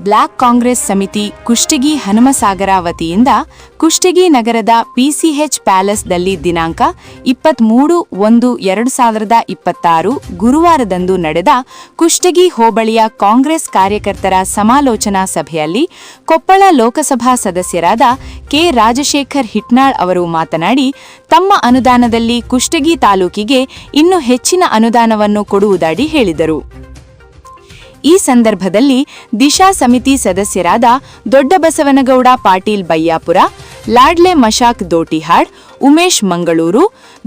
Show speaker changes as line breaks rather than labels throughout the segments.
Block Congress ಸಮಿತಿ ಕುಷ್ಟಗಿ ಹನುಮಸಾಗರ ವತಿಯಿಂದ ಕುಷ್ಟಗಿ ನಗರದ ಪಿಸಿಎಚ್ ಪ್ಯಾಲೇಸ್ದಲ್ಲಿ ದಿನಾಂಕ 23/1/2026 ಗುರುವಾರದಂದು ನಡೆದ ಕುಷ್ಟಗಿ ಹೋಬಳಿಯ ಕಾಂಗ್ರೆಸ್ ಕಾರ್ಯಕರ್ತರ ಸಮಾಲೋಚನಾ ಸಭೆಯಲ್ಲಿ ಕೊಪ್ಪಳ ಲೋಕಸಭಾ ಸದಸ್ಯರಾದ ಕೆ ರಾಜಶೇಖರ್ ಹಿಟ್ನಾಳ್ ಅವರು ಮಾತನಾಡಿ, ತಮ್ಮ ಅನುದಾನದಲ್ಲಿ ಕುಷ್ಟಗಿ ತಾಲೂಕಿಗೆ ಇನ್ನೂ ಹೆಚ್ಚಿನ ಅನುದಾನವನ್ನು ಕೊಡುವುದಾಗಿ ಹೇಳಿದರು. ಈ ಸಂದರ್ಭದಲ್ಲಿ ದಿಶಾ ಸಮಿತಿ ಸದಸ್ಯರಾದ ದೊಡ್ಡಬಸವನಗೌಡ ಪಾಟೀಲ್ ಬಯ್ಯಾಪುರ, ಲಾಡ್ಲೆ ಮಶಾಕ್ ದೋಟಿಹಾಡ್, ಉಮೇಶ್ ಮಂಗಳೂರು,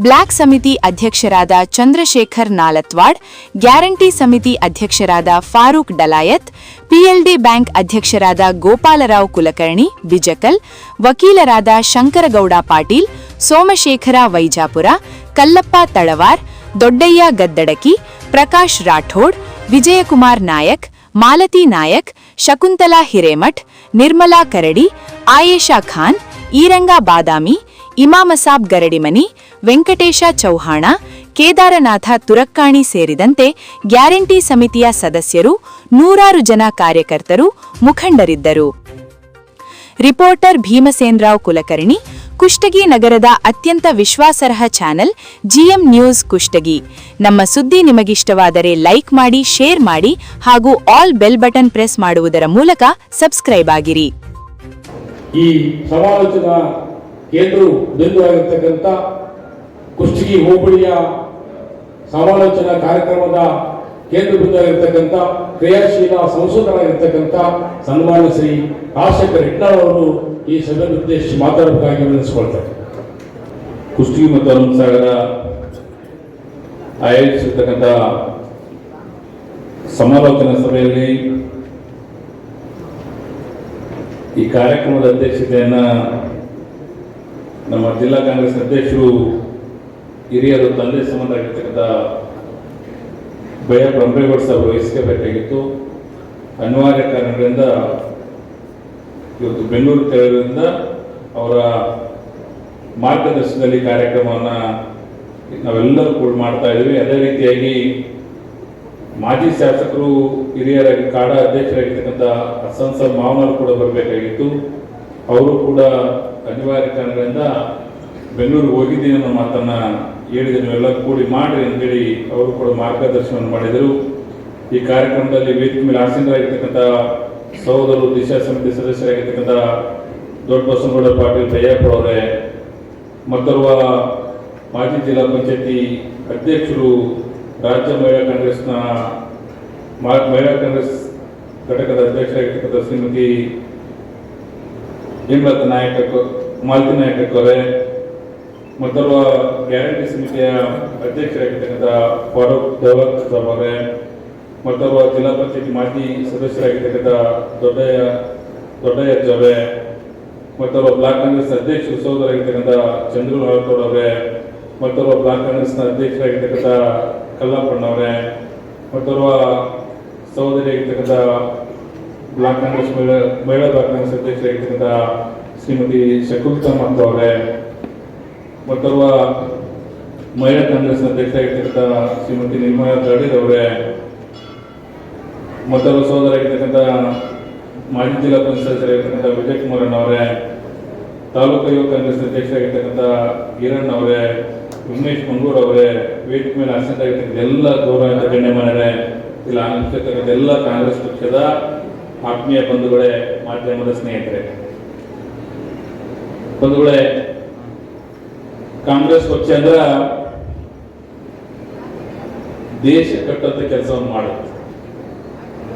ಬ್ಲಾಕ್ ಸಮಿತಿ ಅಧ್ಯಕ್ಷರಾದ ಚಂದ್ರಶೇಖರ್ ನಾಲತ್ವಾಡ್, ಗ್ಯಾರಂಟಿ ಸಮಿತಿ ಅಧ್ಯಕ್ಷರಾದ ಫಾರೂಕ್ ಡಲಾಯತ್, ಪಿಎಲ್ಡಿ ಬ್ಯಾಂಕ್ ಅಧ್ಯಕ್ಷರಾದ ಗೋಪಾಲರಾವ್ ಕುಲಕರ್ಣಿ ಬಿಜಕಲ್, ವಕೀಲರಾದ ಶಂಕರಗೌಡ ಪಾಟೀಲ್, ಸೋಮಶೇಖರ ವೈಜಾಪುರ, ಕಲ್ಲಪ್ಪ ತಳವಾರ್, ದೊಡ್ಡಯ್ಯ ಗದ್ದಡಕಿ, ಪ್ರಕಾಶ್ ರಾಠೋಡ್, ವಿಜಯಕುಮಾರ್ ನಾಯಕ್, ಮಾಲತಿ ನಾಯಕ್, ಶಕುಂತಲಾ ಹಿರೇಮಠ್, ನಿರ್ಮಲಾ ಕರಡಿ, ಆಯೇಷಾ ಖಾನ್, ಈರಂಗ ಬಾದಾಮಿ, ಇಮಾಮಸಾಬ್ ಗರಡಿಮನಿ, ವೆಂಕಟೇಶ ಚೌಹಾಣ, ಕೇದಾರನಾಥ ತುರಕ್ಕಾಣಿ ಸೇರಿದಂತೆ ಗ್ಯಾರಂಟಿ ಸಮಿತಿಯ ಸದಸ್ಯರು, ನೂರಾರು ಜನ ಕಾರ್ಯಕರ್ತರು, ಮುಖಂಡರಿದ್ದರು. ರಿಪೋರ್ಟರ್ ಭೀಮಸೇನರಾವ್ ಕುಲಕರ್ಣಿ, ಕುಷ್ಟಗಿ ನಗರದ ಅತ್ಯಂತ ವಿಶ್ವಾಸಾರ್ಹ ಚಾನೆಲ್ ಜಿಎಂ ನ್ಯೂಸ್ ಕುಷ್ಟಗಿ. ನಮ್ಮ ಸುದ್ದಿ ನಿಮಗಿಷ್ಟವಾದರೆ ಲೈಕ್ ಮಾಡಿ, ಶೇರ್ ಮಾಡಿ ಹಾಗೂ ಆಲ್ ಬೆಲ್ ಬಟನ್ ಪ್ರೆಸ್ ಮಾಡುವುದರ ಮೂಲಕ ಸಬ್ಸ್ಕ್ರೈಬ್ ಆಗಿರಿ.
ಈ ಸಮಾಲೋಚನಾ ಕೇಂದ್ರ ಬಿಂದುವಾಗಿರತಕ್ಕಂಥ ಕುಷ್ಟಗಿ ಹೋಬಳಿಯ ಸಮಾಲೋಚನಾ ಕಾರ್ಯಕ್ರಮದ ಕೇಂದ್ರ ಬಿಂದುವಾಗಿರತಕ್ಕಂಥ ಕ್ರಿಯಾಶೀಲ ಸಂಶೋಧಕರಾಗಿರ್ತಕ್ಕಂಥ ಸನ್ಮಾನ್ಯ ಶ್ರೀ ರಾಜಶೇಖರ್ ಹಿಟ್ನಾಳ್ ಅವರು ಈ ಸಭೆಯನ್ನು ಉದ್ದೇಶಿಸಿ ಮಾತಾಡಬೇಕಾಗಿ ವಿನಂತಿಸಿಕೊಳ್ತಾರೆ.
ಕುಷ್ಟಗಿ ಮತ್ತು ಹನುಮಸಾಗರ ಆಯೋಜಿಸಿರ್ತಕ್ಕಂಥ ಸಮಾಲೋಚನಾ ಸಭೆಯಲ್ಲಿ ಈ ಕಾರ್ಯಕ್ರಮದ ಅಧ್ಯಕ್ಷತೆಯನ್ನ ನಮ್ಮ ಜಿಲ್ಲಾ ಕಾಂಗ್ರೆಸ್ ಅಧ್ಯಕ್ಷರು ಹಿರಿಯರು ತಂದೆ ಸಂಬಂಧ ಆಗಿರ್ತಕ್ಕಂಥ ಬಯ್ಯ ಬ್ರಹ್ಮೇಗೌಡ ಸಾಹೇಬರು ವಹಿಸಬೇಕಾಗಿತ್ತು. ಅನಿವಾರ್ಯ ಕಾರಣಗಳಿಂದ ಇವತ್ತು ಬೆಂಗಳೂರು ತೆರಳಿದ್ರಿಂದ ಅವರ ಮಾರ್ಗದರ್ಶನದಲ್ಲಿ ಕಾರ್ಯಕ್ರಮವನ್ನು ನಾವೆಲ್ಲರೂ ಕೂಡ ಮಾಡ್ತಾ ಇದ್ದೀವಿ. ಅದೇ ರೀತಿಯಾಗಿ ಮಾಜಿ ಶಾಸಕರು ಹಿರಿಯರಾಗಿ ಕಾಡ ಅಧ್ಯಕ್ಷರಾಗಿರ್ತಕ್ಕಂಥ ಹಸನ್ ಸಾಬ್ ಮಾವನವರು ಕೂಡ ಬರಬೇಕಾಗಿತ್ತು. ಅವರು ಕೂಡ ಅನಿವಾರ್ಯ ಕಾರಣಗಳಿಂದ ಬೆಂಗಳೂರಿಗೆ ಹೋಗಿದ್ದೀನಿ ಅನ್ನೋ ಮಾತನ್ನು ಹೇಳಿದ್ರು. ನೀವೆಲ್ಲ ಕೂಡಿ ಮಾಡಿ ಅಂತೇಳಿ ಅವರು ಕೂಡ ಮಾರ್ಗದರ್ಶನ ಮಾಡಿದರು. ಈ ಕಾರ್ಯಕ್ರಮದಲ್ಲಿ ವೇದಿಕೆ ಮೇಲೆ ಆಸೀನರಾಗಿರ್ತಕ್ಕಂಥ ಸಹೋದರರು ದಿಶಾ ಸಮಿತಿ ಸದಸ್ಯರಾಗಿರ್ತಕ್ಕಂಥ ದೊಡ್ಡಬಸವನಗೌಡ ಪಾಟೀಲ್ ಬಯ್ಯಾಪುರ ಅವರೇ, ಮತ್ತೋರ್ವ ಮಾಜಿ ಜಿಲ್ಲಾ ಪಂಚಾಯತಿ ಅಧ್ಯಕ್ಷರು, ರಾಜ್ಯ ಮಹಿಳಾ ಕಾಂಗ್ರೆಸ್ನ ಮಹಿಳಾ ಕಾಂಗ್ರೆಸ್ ಘಟಕದ ಅಧ್ಯಕ್ಷರಾಗಿರ್ತಕ್ಕಂಥ ಶ್ರೀಮತಿ ಹೇಮಲತಾ ಮಾಲತಿ ನಾಯಕ್ ಅವರೇ, ಮತ್ತೋರ್ವ ಗ್ಯಾರಂಟಿ ಸಮಿತಿಯ ಅಧ್ಯಕ್ಷರಾಗಿರ್ತಕ್ಕಂಥ ಫಾರೂಕ್ ದೌಲತ್ ಸಾಬ್ ಅವರೇ, ಮತ್ತೋರ್ವ ಜಿಲ್ಲಾ ಪಂಚಾಯತಿ ಮಾಜಿ ಸದಸ್ಯರಾಗಿರ್ತಕ್ಕಂಥ ದೊಡ್ಡಯ್ಯ ಅವರೇ, ಮತ್ತೋರ್ವ ಬ್ಲಾಕ್ ಕಾಂಗ್ರೆಸ್ ಅಧ್ಯಕ್ಷರು ಸಹೋದರಾಗಿರ್ತಕ್ಕಂಥ ಚಂದ್ರು ನಾಳಕೋಡ್ ಅವರೇ, ಮತ್ತೋರ್ವ ಬ್ಲಾಕ್ ಕಾಂಗ್ರೆಸ್ನ ಅಧ್ಯಕ್ಷರಾಗಿರ್ತಕ್ಕಂಥ ಕಲ್ಲಪ್ಪಣ್ಣವರೇ, ಮತ್ತೋರ್ವ ಸಹೋದರಿಯಾಗಿರ್ತಕ್ಕಂಥ ಬ್ಲಾಕ್ ಕಾಂಗ್ರೆಸ್ ಮಹಿಳಾ ಬ್ಲಾಕ್ ಕಾಂಗ್ರೆಸ್ ಅಧ್ಯಕ್ಷರಾಗಿರ್ತಕ್ಕಂಥ ಶ್ರೀಮತಿ ಶಕುಂತಲಾ ಅವರೇ, ಮತ್ತೋರ್ವ ಮಹಿಳಾ ಕಾಂಗ್ರೆಸ್ ಅಧ್ಯಕ್ಷರಾಗಿರ್ತಕ್ಕಂಥ ಶ್ರೀಮತಿ ನಿರ್ಮಲಾ ಕರಡಿ ಅವರೇ, ಮತ್ತೋರ್ವ ಸಹೋದರಾಗಿರ್ತಕ್ಕಂಥ ಮಾಜಿ ಜಿಲ್ಲಾ ಪಂಚಾಯತ್ ಸದಸ್ಯರಾಗಿರ್ತಕ್ಕಂಥ ವಿಜಯಕುಮಾರ್ ಅವರೇ, ತಾಲೂಕು ಯುವ ಕಾಂಗ್ರೆಸ್ ಅಧ್ಯಕ್ಷರಾಗಿರ್ತಕ್ಕಂಥ ಈರಣ್ಣ ಅವರೇ, ಉಮೇಶ್ ಮಂಗಳೂರು ಅವರೇ, ವೇದಿಕೆ ಮೇಲೆ ಆಸೀನರಾಗಿರ್ತಕ್ಕಂಥ ಎಲ್ಲ ಗೌರವಿತ ಗಣ್ಯಮಾನ್ಯರೇ, ಇಲ್ಲಿ ಆಗಿರ್ತಕ್ಕಂಥ ಎಲ್ಲ ಕಾಂಗ್ರೆಸ್ ಪಕ್ಷದ ಆತ್ಮೀಯ ಬಂಧುಗಳೇ, ಮಾಧ್ಯಮದ ಸ್ನೇಹಿತರೆ, ಬಂಧುಗಳೇ, ಕಾಂಗ್ರೆಸ್ ಪಕ್ಷ ಅಂದ್ರ ದೇಶ ಕಟ್ಟಂತ ಕೆಲಸವನ್ನು ಮಾಡುತ್ತೆ.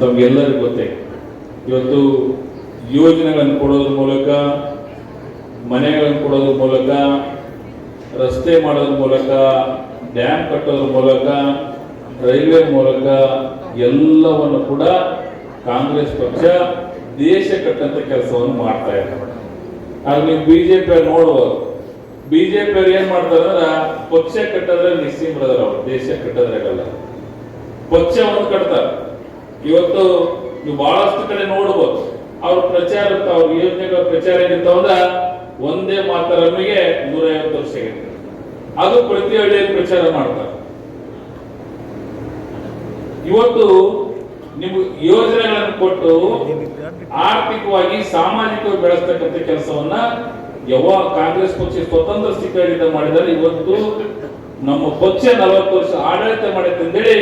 ತಮ್ಗೆಲ್ಲರಿಗೂ ಗೊತ್ತೇ. ಇವತ್ತು ಯೋಜನೆಗಳನ್ನು ಕೊಡೋದ್ರ ಮೂಲಕ, ಮನೆಗಳನ್ನು ಕೊಡೋದ್ರ ಮೂಲಕ, ರಸ್ತೆ ಮಾಡೋದ್ರ ಮೂಲಕ, ಡ್ಯಾಮ್ ಕಟ್ಟೋದ್ರ ಮೂಲಕ, ರೈಲ್ವೆ ಮೂಲಕ ಎಲ್ಲವನ್ನು ಕೂಡ ಕಾಂಗ್ರೆಸ್ ಪಕ್ಷ ದೇಶ ಕಟ್ಟಂತ ಕೆಲಸವನ್ನು ಮಾಡ್ತಾ ಇದ್ದಾರೆ. ಆಗ ನೀವು ಬಿಜೆಪಿ ನೋಡ್ಬೋದು, ಬಿಜೆಪಿ ಅವ್ರು ಏನ್ ಮಾಡ್ತಾರೆ ಅಂದ್ರೆ ಪಕ್ಷ ಕಟ್ಟದ್ರೆ ನಿಸ್ಸೀಮ್ರದಾರ, ಅವರು ದೇಶ ಕಟ್ಟದ್ರಾಗಲ್ಲ, ಪಕ್ಷ ಒಂದು ಕಟ್ತಾರೆ. ಇವತ್ತು ನೀವು ಬಹಳಷ್ಟು ಕಡೆ ನೋಡ್ಬೋದು, ಅವ್ರ ಪ್ರಚಾರ, ಅವ್ರ ಯೋಜನೆಗಳ ಪ್ರಚಾರ ಏನಿರ್ತಾವಂದ್ರ ಒಂದೇ ಮಾತರಮ್ಮಿಗೆ 150 ವರ್ಷ ಆಗಿರ್ತದೆ. ಅದು ಪ್ರತಿ ಹಳ್ಳಿಯಲ್ಲಿ ಪ್ರಚಾರ ಮಾಡ್ತಾರೆ. ಇವತ್ತು ನಿಮ್ಗೆ ಯೋಜನೆಗಳನ್ನು ಕೊಟ್ಟು ಆರ್ಥಿಕವಾಗಿ ಸಾಮಾಜಿಕವಾಗಿ ಬೆಳೆಸ್ತಕ್ಕಂಥ ಕೆಲಸವನ್ನ ಯಾವಾಗ ಕಾಂಗ್ರೆಸ್ ಪಕ್ಷ ಸ್ವತಂತ್ರ ಸ್ಥಿತಿಯಿಂದ ಮಾಡಿದರೆ ಇವತ್ತು ನಮ್ಮ ಪಕ್ಷ 40 ವರ್ಷ ಆಡಳಿತ ಮಾಡುತ್ತೆ ಅಂತೇಳಿ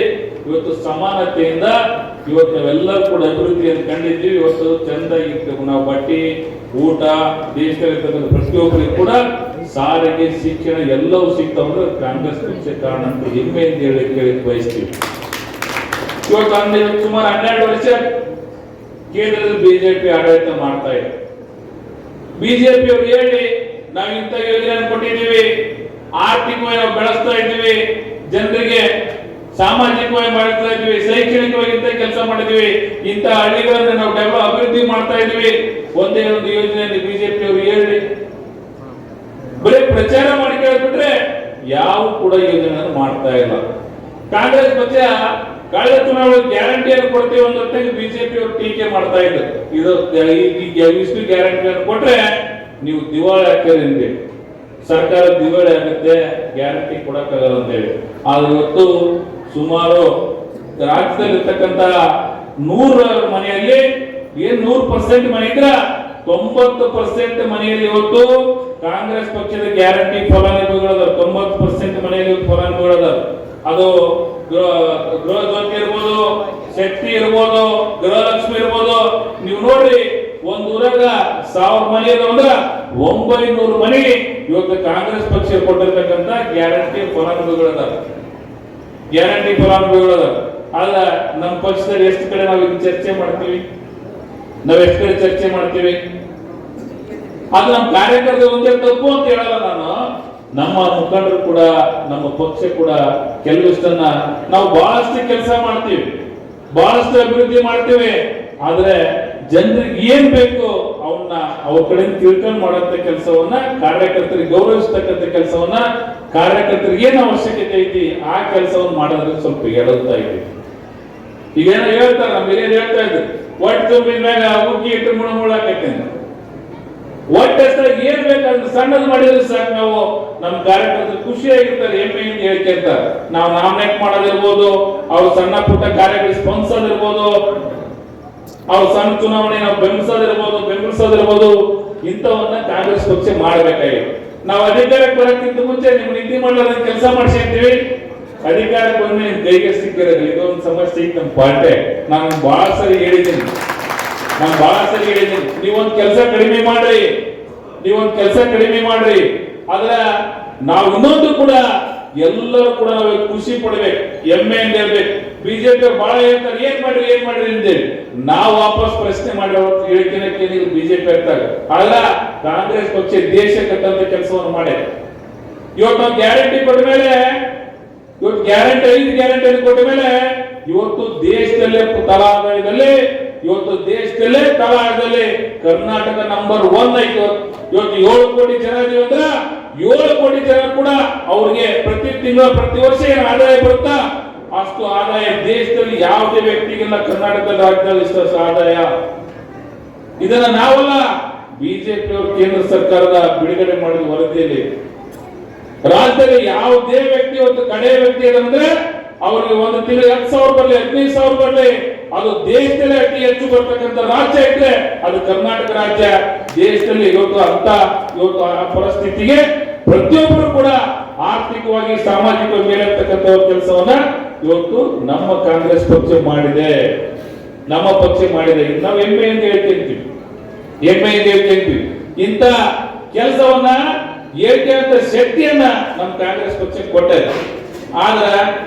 ಇವತ್ತು ಸಮಾನತೆಯಿಂದ ಇವತ್ತು ನಾವೆಲ್ಲರೂ ಕೂಡ ಅಭಿವೃದ್ಧಿಯನ್ನು ಕಂಡಿದ್ದೀವಿ. ಇವತ್ತು ಚಂದಾಗಿ ನಾವು ಬಟ್ಟೆ ಊಟ ದೇಶದಲ್ಲಿರ್ತಕ್ಕಂಥ ಪ್ರತಿಯೊಬ್ಬರಿಗೂ ಕೂಡ ಸಾರಿಗೆ ಶಿಕ್ಷಣ ಎಲ್ಲವೂ ಸಿಗ್ತಾವಂದ್ರೆ ಕಾಂಗ್ರೆಸ್ ಪಕ್ಷ ಕಾರಣ ಅಂತ ಹೆಮ್ಮೆಯಿಂದ ಹೇಳಿ ಬಯಸ್ತೀವಿ. ಇವತ್ತು ಸುಮಾರು 12 ವರ್ಷ ಕೇಂದ್ರದಲ್ಲಿ ಬಿಜೆಪಿ ಆಡಳಿತ ಮಾಡ್ತಾ ಇದೆ. ಬಿಜೆಪಿ ಅವರು ಹೇಳಿ ನಾವು ಇಂಥ ಯೋಜನೆ ಕೊಟ್ಟಿದ್ದೀವಿ, ಆರ್ಥಿಕವಾಗಿ ನಾವು ಬೆಳೆಸ್ತಾ ಇದ್ದೀವಿ, ಜನರಿಗೆ ಸಾಮಾಜಿಕವಾಗಿ ಮಾಡ್ತಾ ಇದ್ದೀವಿ, ಶೈಕ್ಷಣಿಕವಾಗಿ ಇಂಥ ಕೆಲಸ ಮಾಡಿದೀವಿ, ಇಂಥ ಹಳ್ಳಿಗಳನ್ನು ನಾವು ಅಭಿವೃದ್ಧಿ ಮಾಡ್ತಾ ಇದ್ದೀವಿ. ಒಂದೇ ಒಂದು ಯೋಜನೆಯಲ್ಲಿ ಬಿಜೆಪಿ ಅವರು ಹೇಳಿ ಬರೀ ಪ್ರಚಾರ ಮಾಡಿ ಕೇಳ್ಬಿಟ್ರೆ ಯಾವ ಕೂಡ ಯೋಜನೆಯನ್ನು ಮಾಡ್ತಾ ಇಲ್ಲ. ಕಾಂಗ್ರೆಸ್ ಪಕ್ಷ ಕಳೆದ ಚುನಾವಣೆ ಗ್ಯಾರಂಟಿಯನ್ನು ಕೊಡ್ತೀವಿ ಅನ್ನೋದಕ್ಕೆ ಬಿಜೆಪಿ ಅವರು ಟೀಕೆ ಮಾಡ್ತಾ ಇದ್ರು. ಇಷ್ಟು ಗ್ಯಾರಂಟಿಯನ್ನು ಕೊಟ್ರೆ ನೀವು ದಿವಾಳಿ ಆಗ್ತೀರಿ, ಸರ್ಕಾರ ದಿವಾಳಿ ಆಗುತ್ತೆ, ಗ್ಯಾರಂಟಿ ಕೊಡಕ್ಕಾಗಲ್ಲ ಅಂತ ಹೇಳಿ. ಆದ್ರೆ ಇವತ್ತು ಸುಮಾರು ರಾಜ್ಯದಲ್ಲಿರ್ತಕ್ಕಂಥ 100 ಮನೆಯಲ್ಲಿ 100% ಮನೆ ಇದ್ರ 90% ಮನೆಯಲ್ಲಿ ಇವತ್ತು ಕಾಂಗ್ರೆಸ್ ಪಕ್ಷದ ಗ್ಯಾರಂಟಿ ಫಲಾನುಭವಿಗಳದ. 90% ಮನೆಯಲ್ಲಿ ಫಲಾನುಭವಿಗಳದ. ಅದು ಗೃಹ ಜ್ಯೋತಿ ಇರ್ಬೋದು, ಶಕ್ತಿ ಇರ್ಬೋದು, ಗೃಹಲಕ್ಷ್ಮಿ ಇರ್ಬೋದು. ನೀವು ನೋಡ್ರಿ, ಒಂದ್ ಊರಾಗ 1000 ಮನೆ ಅಂದ್ರೆ 900 ಮನೆ ಇವತ್ತು ಕಾಂಗ್ರೆಸ್ ಪಕ್ಷ ಕೊಟ್ಟಿರ್ತಕ್ಕಂಥ ಗ್ಯಾರಂಟಿ ಫಲಾನುಭವಿಗಳದ. ಆದ್ರ ನಮ್ಮ ಪಕ್ಷದಲ್ಲಿ ಎಷ್ಟು ಕಡೆ ನಾವು ಚರ್ಚೆ ಮಾಡ್ತೀವಿ, ಚರ್ಚೆ ಮಾಡ್ತೀವಿ. ಅದು ನಮ್ಮ ಕಾರ್ಯಕರ್ತರು ಒಂದೇ ತಪ್ಪು ಅಂತ ಹೇಳಲ್ಲ ನಾನು. ನಮ್ಮ ಮುಖಂಡರು ಕೂಡ, ನಮ್ಮ ಪಕ್ಷ ಕೂಡ ಕೆಲವಿಷ್ಟನ್ನ ನಾವು ಬಹಳಷ್ಟು ಕೆಲಸ ಮಾಡ್ತೀವಿ, ಬಹಳಷ್ಟು ಅಭಿವೃದ್ಧಿ ಮಾಡ್ತೀವಿ. ಆದ್ರೆ ಜನರಿಗೆ ಏನ್ ಬೇಕು ಅವನ್ನ ಅವ್ರ ಕಡೆ ತಿಳ್ಕೊಂಡು ಮಾಡುವಂತ ಕೆಲಸವನ್ನ, ಕಾರ್ಯಕರ್ತರಿಗೆ ಗೌರವಿಸ್ತಕ್ಕಂಥ ಕೆಲಸವನ್ನ, ಕಾರ್ಯಕರ್ತರಿಗೆ ಏನ್ ಅವಶ್ಯಕತೆ ಐತಿ ಆ ಕೆಲಸವನ್ನು ಮಾಡೋದಕ್ಕೆ ಸ್ವಲ್ಪ ಹೇಳುತ್ತಾ ಇದ್ದೀವಿ. ಈಗೇನೋ ಹೇಳ್ತಾರೆ, ನಮ್ಮ ಹಿರಿಯರು ಹೇಳ್ತಾ ಇದ್ರು, ಒಟ್ಟು ತುಂಬಿದ ಮ್ಯಾಗ ಉಕ್ಕಿ ಇಟ್ಟು ಮುಳುಮುಳಾಕೈತೇನೆ. ಒಟ್ಟು ಏನ್ ಬೇಕಾದ್ರೆ ಸಣ್ಣದು ಮಾಡಿದ್ರೆ ಸಾಕು. ನಾವು ನಮ್ಮ ಕಾರ್ಯಕರ್ತರು ಖುಷಿಯಾಗಿರ್ತಾರೆ, ಹೆಮ್ಮೆಯಿಂದ ಹೇಳ್ಕೊಂತ ನಾವು ನಾಮಿನೇಟ್ ಮಾಡೋದಿರ್ಬೋದು, ಅವ್ರು ಸಣ್ಣ ಪುಟ್ಟ ಕಾರ್ಯಗಳು ಸ್ಪಂದಿಸೋದಿರ್ಬೋದು, ಅವ್ರು ಸಣ್ಣ ಚುನಾವಣೆ ನಾವು ಬೆಂಬಲಿಸೋದಿರ್ಬೋದು. ಇಂಥವನ್ನ ಕಾಂಗ್ರೆಸ್ ಪಕ್ಷ ಮಾಡಬೇಕಾಗಿದೆ. ನಾವು ಅಧಿಕಾರಕ್ಕೆ ಬರೋಕ್ಕಿಂತ ಮುಂಚೆ ನಿಮ್ಮ ನಿಧಿ ಮಂಡಲದ ಕೆಲಸ ಮಾಡಿಸಿರ್ತೀವಿ, ಅಧಿಕಾರಕ್ಕೆ ಬಂದು ನಿಮ್ ಕೈಗೆ ಸಿಕ್ಕಿರೋದು ಇದೊಂದು ಸಮಸ್ಯೆ ಇತ್ತು ನಮ್ಮ ಪಾರ್ಟಿ. ನಾನು ಬಹಳ ಸರಿ ಹೇಳಿದ್ದೀನಿ, ನೀವೊಂದು ಕೆಲಸ ಕಡಿಮೆ ಮಾಡ್ರಿ, ಆದ್ರೆ ನಾವು ಇನ್ನೊಂದು ಕೂಡ ಎಲ್ಲರೂ ಕೂಡ ನಾವು ಖುಷಿ ಪಡ್ಬೇಕು, ಹೆಮ್ಮೆಯಿಂದ ಇರ್ಬೇಕು. ಬಿಜೆಪಿ ಬಹಳ ಹೇಳ್ತಾರೆ, ಏನ್ ಮಾಡ್ರಿ ಅಂತೇಳಿ. ನಾವು ವಾಪಸ್ ಪ್ರಶ್ನೆ ಮಾಡೋ ಹೇಳಿಕೆನಕ್ಕೆ ಬಿಜೆಪಿ ಆಗ್ತಾರೆ. ಆದ್ರೆ ಕಾಂಗ್ರೆಸ್ ಪಕ್ಷ ದೇಶ ಕಟ್ಟಂತ ಕೆಲಸವನ್ನು ಮಾಡಿ ಇವತ್ತು ನಾವು ಗ್ಯಾರಂಟಿ ಕೊಟ್ಟ ಮೇಲೆ, ಇವತ್ತು ಗ್ಯಾರಂಟಿ 5 ಗ್ಯಾರಂಟಿ ಕೊಟ್ಟ ಮೇಲೆ ಇವತ್ತು ದೇಶದಲ್ಲೇ ತಳಾಗದಲ್ಲಿ ಕರ್ನಾಟಕ ನಂಬರ್ 1 ಆಯ್ತು. ಇವತ್ತು 7 ಕೋಟಿ ಜನ ಇದೀವಿ ಅಂದ್ರೆ 7 ಕೋಟಿ ಜನ ಕೂಡ ಅವ್ರಿಗೆ ಪ್ರತಿ ತಿಂಗಳು ಪ್ರತಿ ವರ್ಷ ಏನು ಆದಾಯ ಬರುತ್ತಾ ಅಷ್ಟು ಆದಾಯ ದೇಶದಲ್ಲಿ ಯಾವುದೇ ವ್ಯಕ್ತಿಗಿಲ್ಲ. ಕರ್ನಾಟಕ ರಾಜ್ಯದಲ್ಲಿ ಇಷ್ಟು ಆದಾಯ. ಇದನ್ನ ನಾವಲ್ಲ, ಬಿಜೆಪಿ ಅವರು ಕೇಂದ್ರ ಸರ್ಕಾರದ ಬಿಡುಗಡೆ ಮಾಡಿದ ವರದಿಯಲ್ಲಿ ರಾಜ್ಯದಲ್ಲಿ ಯಾವುದೇ ವ್ಯಕ್ತಿ ಇವತ್ತು ಕಡೆ ವ್ಯಕ್ತಿ ಏನಂದ್ರೆ ಅವ್ರಿಗೆ ಒಂದು ತಿಂಗಳು 10,000 ಬರಲಿ, 15,000 ಬರಲಿ, ಅದು ದೇಶದಲ್ಲಿ ಅತಿ ಹೆಚ್ಚು ಬರ್ತಕ್ಕಂಥ ರಾಜ್ಯ ಇದ್ರೆ ಅದು ಕರ್ನಾಟಕ ರಾಜ್ಯ. ದೇಶದಲ್ಲಿ ಇವತ್ತು ಆ ಪರಿಸ್ಥಿತಿಗೆ ಪ್ರತಿಯೊಬ್ಬರು ಕೂಡ ಆರ್ಥಿಕವಾಗಿ ಸಾಮಾಜಿಕವಾಗಿ ಮೇಲಿರ್ತಕ್ಕಂಥ ಕೆಲಸವನ್ನ ಇವತ್ತು ನಮ್ಮ ಕಾಂಗ್ರೆಸ್ ಪಕ್ಷ ಮಾಡಿದೆ. ನಾವು ಹೆಮ್ಮೆಯಿಂದ ಹೇಳ್ಕೊಂತೀವಿ. ಇಂಥ ಕೆಲಸವನ್ನ ಹೇಳ್ಕೊಂತ ಶಕ್ತಿಯನ್ನ ನಮ್ಮ ಕಾಂಗ್ರೆಸ್ ಪಕ್ಷ ಕೊಟ್ಟಿದೆ. ಆದ್ರೆ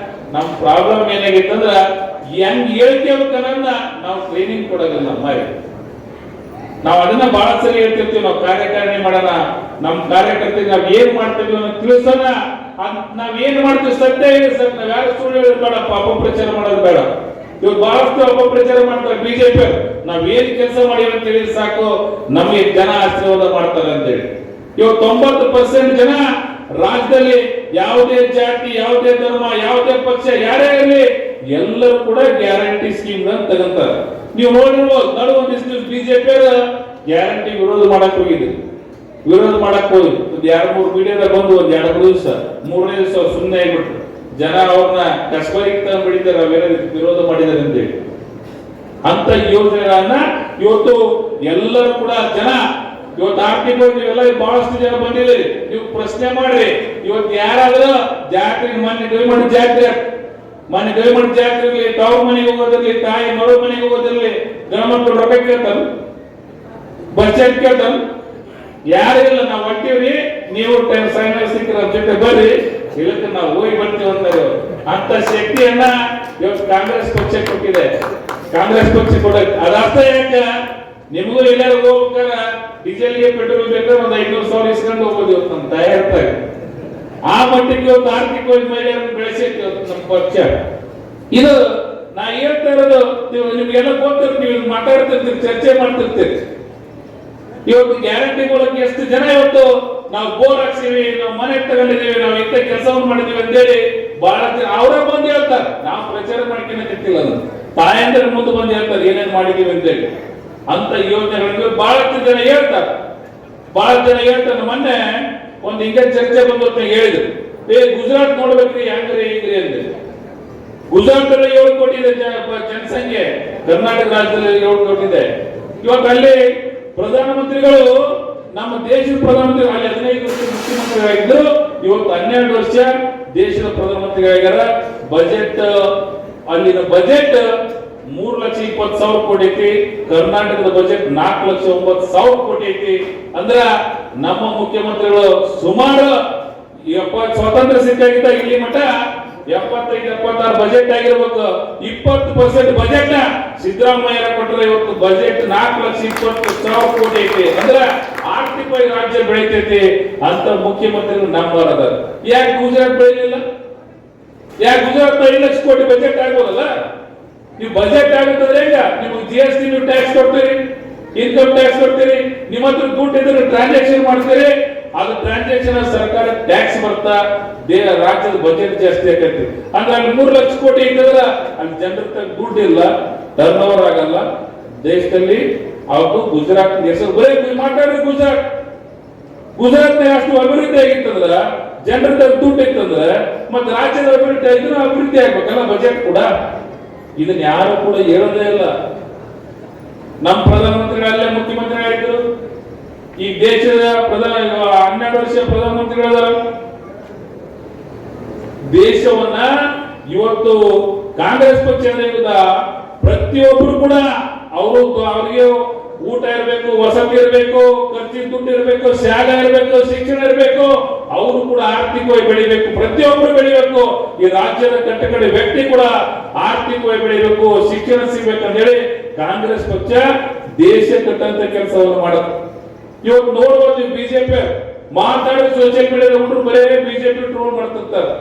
ನಮ್ಮ ಪ್ರಾಬ್ಲಮ್ ಏನಾಗಿತ್ತಂದ್ರ ಹೆಂಗ್ ಹೇಳ್ಕೋಬೇಕನ್ನ ನಾವು ಟ್ರೈನಿಂಗ್ ಕೊಡೋದಿಲ್ಲ. ನಾವು ಅದನ್ನ ಬಹಳ ಸರಿ ಹೇಳ್ತಿರ್ತೀವಿ. ನಾವು ಕಾರ್ಯಕಾರಿಣಿ ಮಾಡೋಣ, ನಮ್ಮ ಕಾರ್ಯಕರ್ತರಿಗೆ ನಾವ್ ಏನ್ ಮಾಡ್ತೀವಿ ಅನ್ನೋ ತಿಳಿಸೋಣ. ನಾವ್ ಏನ್ ಮಾಡ್ತೀವಿ ಸತ್ಯ ಇದೆ ಸರ್, ನಾವ್ ಯಾರು ಸುಳ್ಳು ಹೇಳೋದು ಬೇಡ, ಅಪಪ್ರಚಾರ ಮಾಡೋದು ಬೇಡ. ಇವ್ರು ಬಹಳಷ್ಟು ಅಪಪ್ರಚಾರ ಮಾಡ್ತಾರೆ ಬಿಜೆಪಿ. ನಾವ್ ಏನ್ ಕೆಲಸ ಮಾಡಿವಿ ಅಂತ ಹೇಳಿ ಸಾಕು, ನಮಗೆ ಜನ ಆಶೀರ್ವಾದ ಮಾಡ್ತಾರೆ ಅಂತೇಳಿ. ಇವತ್ತು 90% ಜನ ರಾಜ್ಯದಲ್ಲಿ ಯಾವುದೇ ಜಾತಿ, ಯಾವುದೇ ಧರ್ಮ, ಯಾವುದೇ ಪಕ್ಷ, ಯಾರೇ ಇರಲಿ ಎಲ್ಲರೂ ಕೂಡ ಗ್ಯಾರಂಟಿ ಸ್ಕೀಮ್ ತಗೊಂತಾರೆ. ನೀವು ನೋಡಿರ್ಬೋದು, ನಡು ಒಂದಿಷ್ಟು ಬಿಜೆಪಿ ಗ್ಯಾರಂಟಿ ವಿರೋಧ ಮಾಡಕ್ ಹೋಗಿದ್ರು. ಒಂದು 2-3 ಮೀಡಿಯಾದಾಗ ಬಂದು ಒಂದ್ 2-3 ದಿವಸ, 3ನೇ ದಿವಸ ಸುಮ್ಮನೆ ಆಗ್ಬಿಟ್ರು. ಜನ ಅವ್ರನ್ನ ಕಸ್ಬರಿಗೆ ತಗೊಂಡ್ಬಿಡಿದ್ದಾರೆ, ಅವೇನೋ ವಿರೋಧ ಮಾಡಿದ್ದಾರೆ ಅಂತೇಳಿ. ಅಂತ ಯೋಜನೆಗಳನ್ನ ಇವತ್ತು ಎಲ್ಲರೂ ಕೂಡ ಜನ ಇವತ್ತು ಆರ್ಥಿಕವಾಗಿ ನೀವೆಲ್ಲ ಬಹಳಷ್ಟು ಜನ ಬಂದಿದ್ದೀರಿ. ನೀವು ಪ್ರಶ್ನೆ ಮಾಡ್ರಿ, ಇವತ್ತು ಯಾರಾದ್ರೂ ಜಾತ್ರೆ ಮೊನ್ನೆ ಗವಿಮಠ ಜಾತ್ರೆ ಇರಲಿ, ತವ್ರ ಮನೆಗೆ ಹೋಗೋದಿರ್ಲಿ, ತಾಯಿ ಮಗಳ ಮನೆಗೆ ಹೋಗೋದಿರ್ಲಿ, ಗಣಮಕ್ಕಳು ರೊಕ್ಕ ಕೇಳ್ತಾರ, ಬಜೆಟ್ ಕೇಳ್ತಾರ, ಯಾರು ಇಲ್ಲ. ನಾವು ಹೊಂಟಿವ್ರಿ, ನೀವು ಸಮಯ ಸಿಕ್ಕರ ಜೊತೆ ಬರ್ರಿ, ಇಲ್ಲಕ್ಕೆ ನಾವು ಹೋಗಿ ಬರ್ತೀವಿ ಅಂತಾರೆ. ಅಂತ ಶಕ್ತಿಯನ್ನ ಇವತ್ತು ಕಾಂಗ್ರೆಸ್ ಪಕ್ಷ ಕೊಟ್ಟಿದೆ. ಕಾಂಗ್ರೆಸ್ ಪಕ್ಷ ಕೊಡಕ್ಕೆ ಅದರ್ಥ ಯಾಕ, ನಿಮಗೂ ಎಲ್ಲರೂ ಹೋಗ್ಬೇಕಾರ ಡೀಸೆಲ್ಗೆ ಪೆಟ್ರೋಲ್ ಬೇಕಾದ್ರೆ ಒಂದು 500,000 ಇಸ್ಕೊಂಡು ಹೋಗೋದು ಇವತ್ತು ನಮ್ಮ ತಯಾರಿರ್ತಾರೆ. ಆ ಮಟ್ಟಿಗೆ ಇವತ್ತು ಆರ್ಥಿಕವಾಗಿ ಮಹಿಳೆಯರನ್ನು ಬೆಳೆಸೈತಿ ಇವತ್ತು ನಮ್ಮ ಪಕ್ಷ. ಇದು ನಾ ಹೇಳ್ತಾ ಇರೋದು ನಿಮ್ಗೆಲ್ಲ ಗೊತ್ತಿರ್ತೀವಿ, ನೀವು ಮಾತಾಡ್ತಿರ್ತೀರಿ, ಚರ್ಚೆ ಮಾಡ್ತಿರ್ತೀರಿ. ಇವತ್ತು ಗ್ಯಾರಂಟಿ ಮೂಲಕ ಎಷ್ಟು ಜನ ಇವತ್ತು ನಾವು ಬೋರ್ ಹಾಕ್ಸಿವಿ, ನಾವು ಮನೆ ತಗೊಂಡಿದೀವಿ, ನಾವು ಇಂಥ ಕೆಲಸವನ್ನು ಮಾಡಿದೀವಿ ಅಂತೇಳಿ ಬಹಳ ಜನ ಅವರೇ ಬಂದು ಹೇಳ್ತಾರೆ. ನಾವು ಪ್ರಚಾರ ಮಾಡ್ಕೊಂಡಿರ್ತಿಲ್ಲ, ಅದು ತಾಯಂದ್ರೆ ಮುಂದೆ ಬಂದು ಹೇಳ್ತಾರೆ ಏನೇನ್ ಮಾಡಿದೀವಿ ಅಂತೇಳಿ. ಅಂತ ಯೋಜನೆಗಳಿಗೆ ಬಹಳಷ್ಟು ಜನ ಹೇಳ್ತಾರೆ. ಮೊನ್ನೆ ಒಂದು ಹಿಂಗೆ ಚರ್ಚೆ ಬಂದು ಹೇಳಿದ್ರು, ಗುಜರಾತ್ ನೋಡ್ಬೇಕ್ರಿ ಹೆಂಗ್ರಿ ಈಗ್ರಿ ಅಂತ. ಗುಜರಾತ್ ಅಲ್ಲಿ 7 ಕೋಟಿ ಇದೆ ಜನಸಂಖ್ಯೆ, ಕರ್ನಾಟಕ ರಾಜ್ಯದಲ್ಲಿ 7 ಕೋಟಿ ಇದೆ. ಇವತ್ತು ಅಲ್ಲಿ ಪ್ರಧಾನಮಂತ್ರಿಗಳು, ನಮ್ಮ ದೇಶದ ಪ್ರಧಾನಮಂತ್ರಿ ಅಲ್ಲಿ 15 ವರ್ಷ ಮುಖ್ಯಮಂತ್ರಿಗಳಿದ್ರು, ಇವತ್ತು 12 ವರ್ಷ ದೇಶದ ಪ್ರಧಾನಮಂತ್ರಿಗಳಾಗ್ಯಾರ. ಅಲ್ಲಿನ ಬಜೆಟ್ 3,20,000 ಕೋಟಿ ಐತಿ, ಕರ್ನಾಟಕದ ಬಜೆಟ್ 4,09,000 ಕೋಟಿ ಐತಿ. ಅಂದ್ರ ನಮ್ಮ ಮುಖ್ಯಮಂತ್ರಿಗಳು ಸುಮಾರು ಸ್ವಾತಂತ್ರ್ಯ ಸಿಕ್ಕಾಗಿದ್ದ ಇಲ್ಲಿ ಮಠ 75-76 ಬಜೆಟ್ ಆಗಿರ್ಬೇಕು. 20% ಬಜೆಟ್ ನ ಸಿದ್ದರಾಮಯ್ಯ ಕೊಟ್ಟರೆ ಇವತ್ತು ಬಜೆಟ್ 4,20,000 ಕೋಟಿ ಐತಿ. ಅಂದ್ರ ಆರ್ಥಿಕವಾಗಿ ರಾಜ್ಯ ಬೆಳಿತೈತಿ ಅಂತ ಮುಖ್ಯಮಂತ್ರಿಗಳು ನಂಬಾರದ. ಯಾಕೆ ಗುಜರಾತ್ ಬೆಳಿಲಿಲ್ಲ? ಯಾಕೆ ಗುಜರಾತ್ 5 ಲಕ್ಷ ಕೋಟಿ ಬಜೆಟ್ ಆಗ್ಬೋದಲ್ಲ? ನೀವು ಬಜೆಟ್ ಆಗುತ್ತದೆ ಈಗ, ನಿಮಗೆ GST ನೀವು ಟ್ಯಾಕ್ಸ್ ಕೊಡ್ತೀರಿ, ಇನ್ಕಮ್ ಟ್ಯಾಕ್ಸ್ ಕೊಡ್ತೀರಿ, ನಿಮ್ಮ ಹತ್ರ ದುಡ್ಡು ಇದ್ರೆ ಟ್ರಾನ್ಸಾಕ್ಷನ್ ಮಾಡ್ತೀರಿ, ಅದು ಟ್ರಾನ್ಸಾಕ್ಷನ್ ಸರ್ಕಾರ ಟ್ಯಾಕ್ಸ್ ಬರ್ತಾ ರಾಜ್ಯದ ಬಜೆಟ್ ಜಾಸ್ತಿ ಆಗತ್ತೆ. ಅಂದ್ರೆ ಅಲ್ಲಿ 3 ಲಕ್ಷ ಕೋಟಿ ಇದ್ದದ್ರ ಅಲ್ಲಿ ಜನರ ದುಡ್ಡು ಇಲ್ಲ, ಟರ್ನ್ ಓವರ್ ಆಗಲ್ಲ ದೇಶದಲ್ಲಿ. ಅವತ್ತು ಗುಜರಾತ್ ಹೆಸರು ಬರೀ ಮಾತಾಡಿದ್ರೆ ಗುಜರಾತ್ ಅಷ್ಟು ಅಭಿವೃದ್ಧಿ ಆಗಿತ್ತಂದ್ರ, ಜನರ ದುಡ್ಡು ಇತ್ತಂದ್ರೆ ಮತ್ತೆ ರಾಜ್ಯದ ಅಭಿವೃದ್ಧಿ ಆಗ್ಬೇಕಲ್ಲ ಬಜೆಟ್ ಕೂಡ. ಇದನ್ನ ಯಾರು ಕೂಡ ಹೇಳೋದೇ ಇಲ್ಲ. ನಮ್ಮ ಪ್ರಧಾನಮಂತ್ರಿಗಳಲ್ಲೇ ಮುಖ್ಯಮಂತ್ರಿಗಳಿದ್ರು, ಈ ದೇಶದ 12 ವರ್ಷ ಪ್ರಧಾನಮಂತ್ರಿಗಳ ದೇಶವನ್ನ ಇವತ್ತು ಕಾಂಗ್ರೆಸ್ ಪಕ್ಷದಿಂದ ಪ್ರತಿಯೊಬ್ಬರು ಕೂಡ ಅವರಿಗೆ ಊಟ ಇರಬೇಕು, ವಸತಿ ಇರಬೇಕು, ಖರ್ಚಿನ ದುಡ್ಡು ಇರಬೇಕು, ಶಾಲೆ ಇರಬೇಕು, ಶಿಕ್ಷಣ ಇರಬೇಕು, ಅವರು ಕೂಡ ಆರ್ಥಿಕವಾಗಿ ಬೆಳಿಬೇಕು, ಪ್ರತಿಯೊಬ್ಬರು ಬೆಳಿಬೇಕು. ಈ ರಾಜ್ಯದ ಕಟ್ಟಕಡೆ ವ್ಯಕ್ತಿ ಕೂಡ ಆರ್ಥಿಕವಾಗಿ ಬೆಳಿಬೇಕು, ಶಿಕ್ಷಣ ಸಿಗ್ಬೇಕಂತ ಹೇಳಿ ಕಾಂಗ್ರೆಸ್ ಪಕ್ಷ ದೇಶ ಕಟ್ಟಂತ ಕೆಲಸವನ್ನು ಮಾಡುತ್ತೆ. ಇವತ್ತು ನೋಡ್ಬೋದು ಬಿಜೆಪಿ ಮಾತಾಡಿ ಸೋಷಿಯಲ್ ಮೀಡಿಯಾದ ಹುಡುಗರು ಬರೇ ಬಿಜೆಪಿ ಟ್ರೋಲ್ ಮಾಡ್ತಿರ್ತಾರೆ.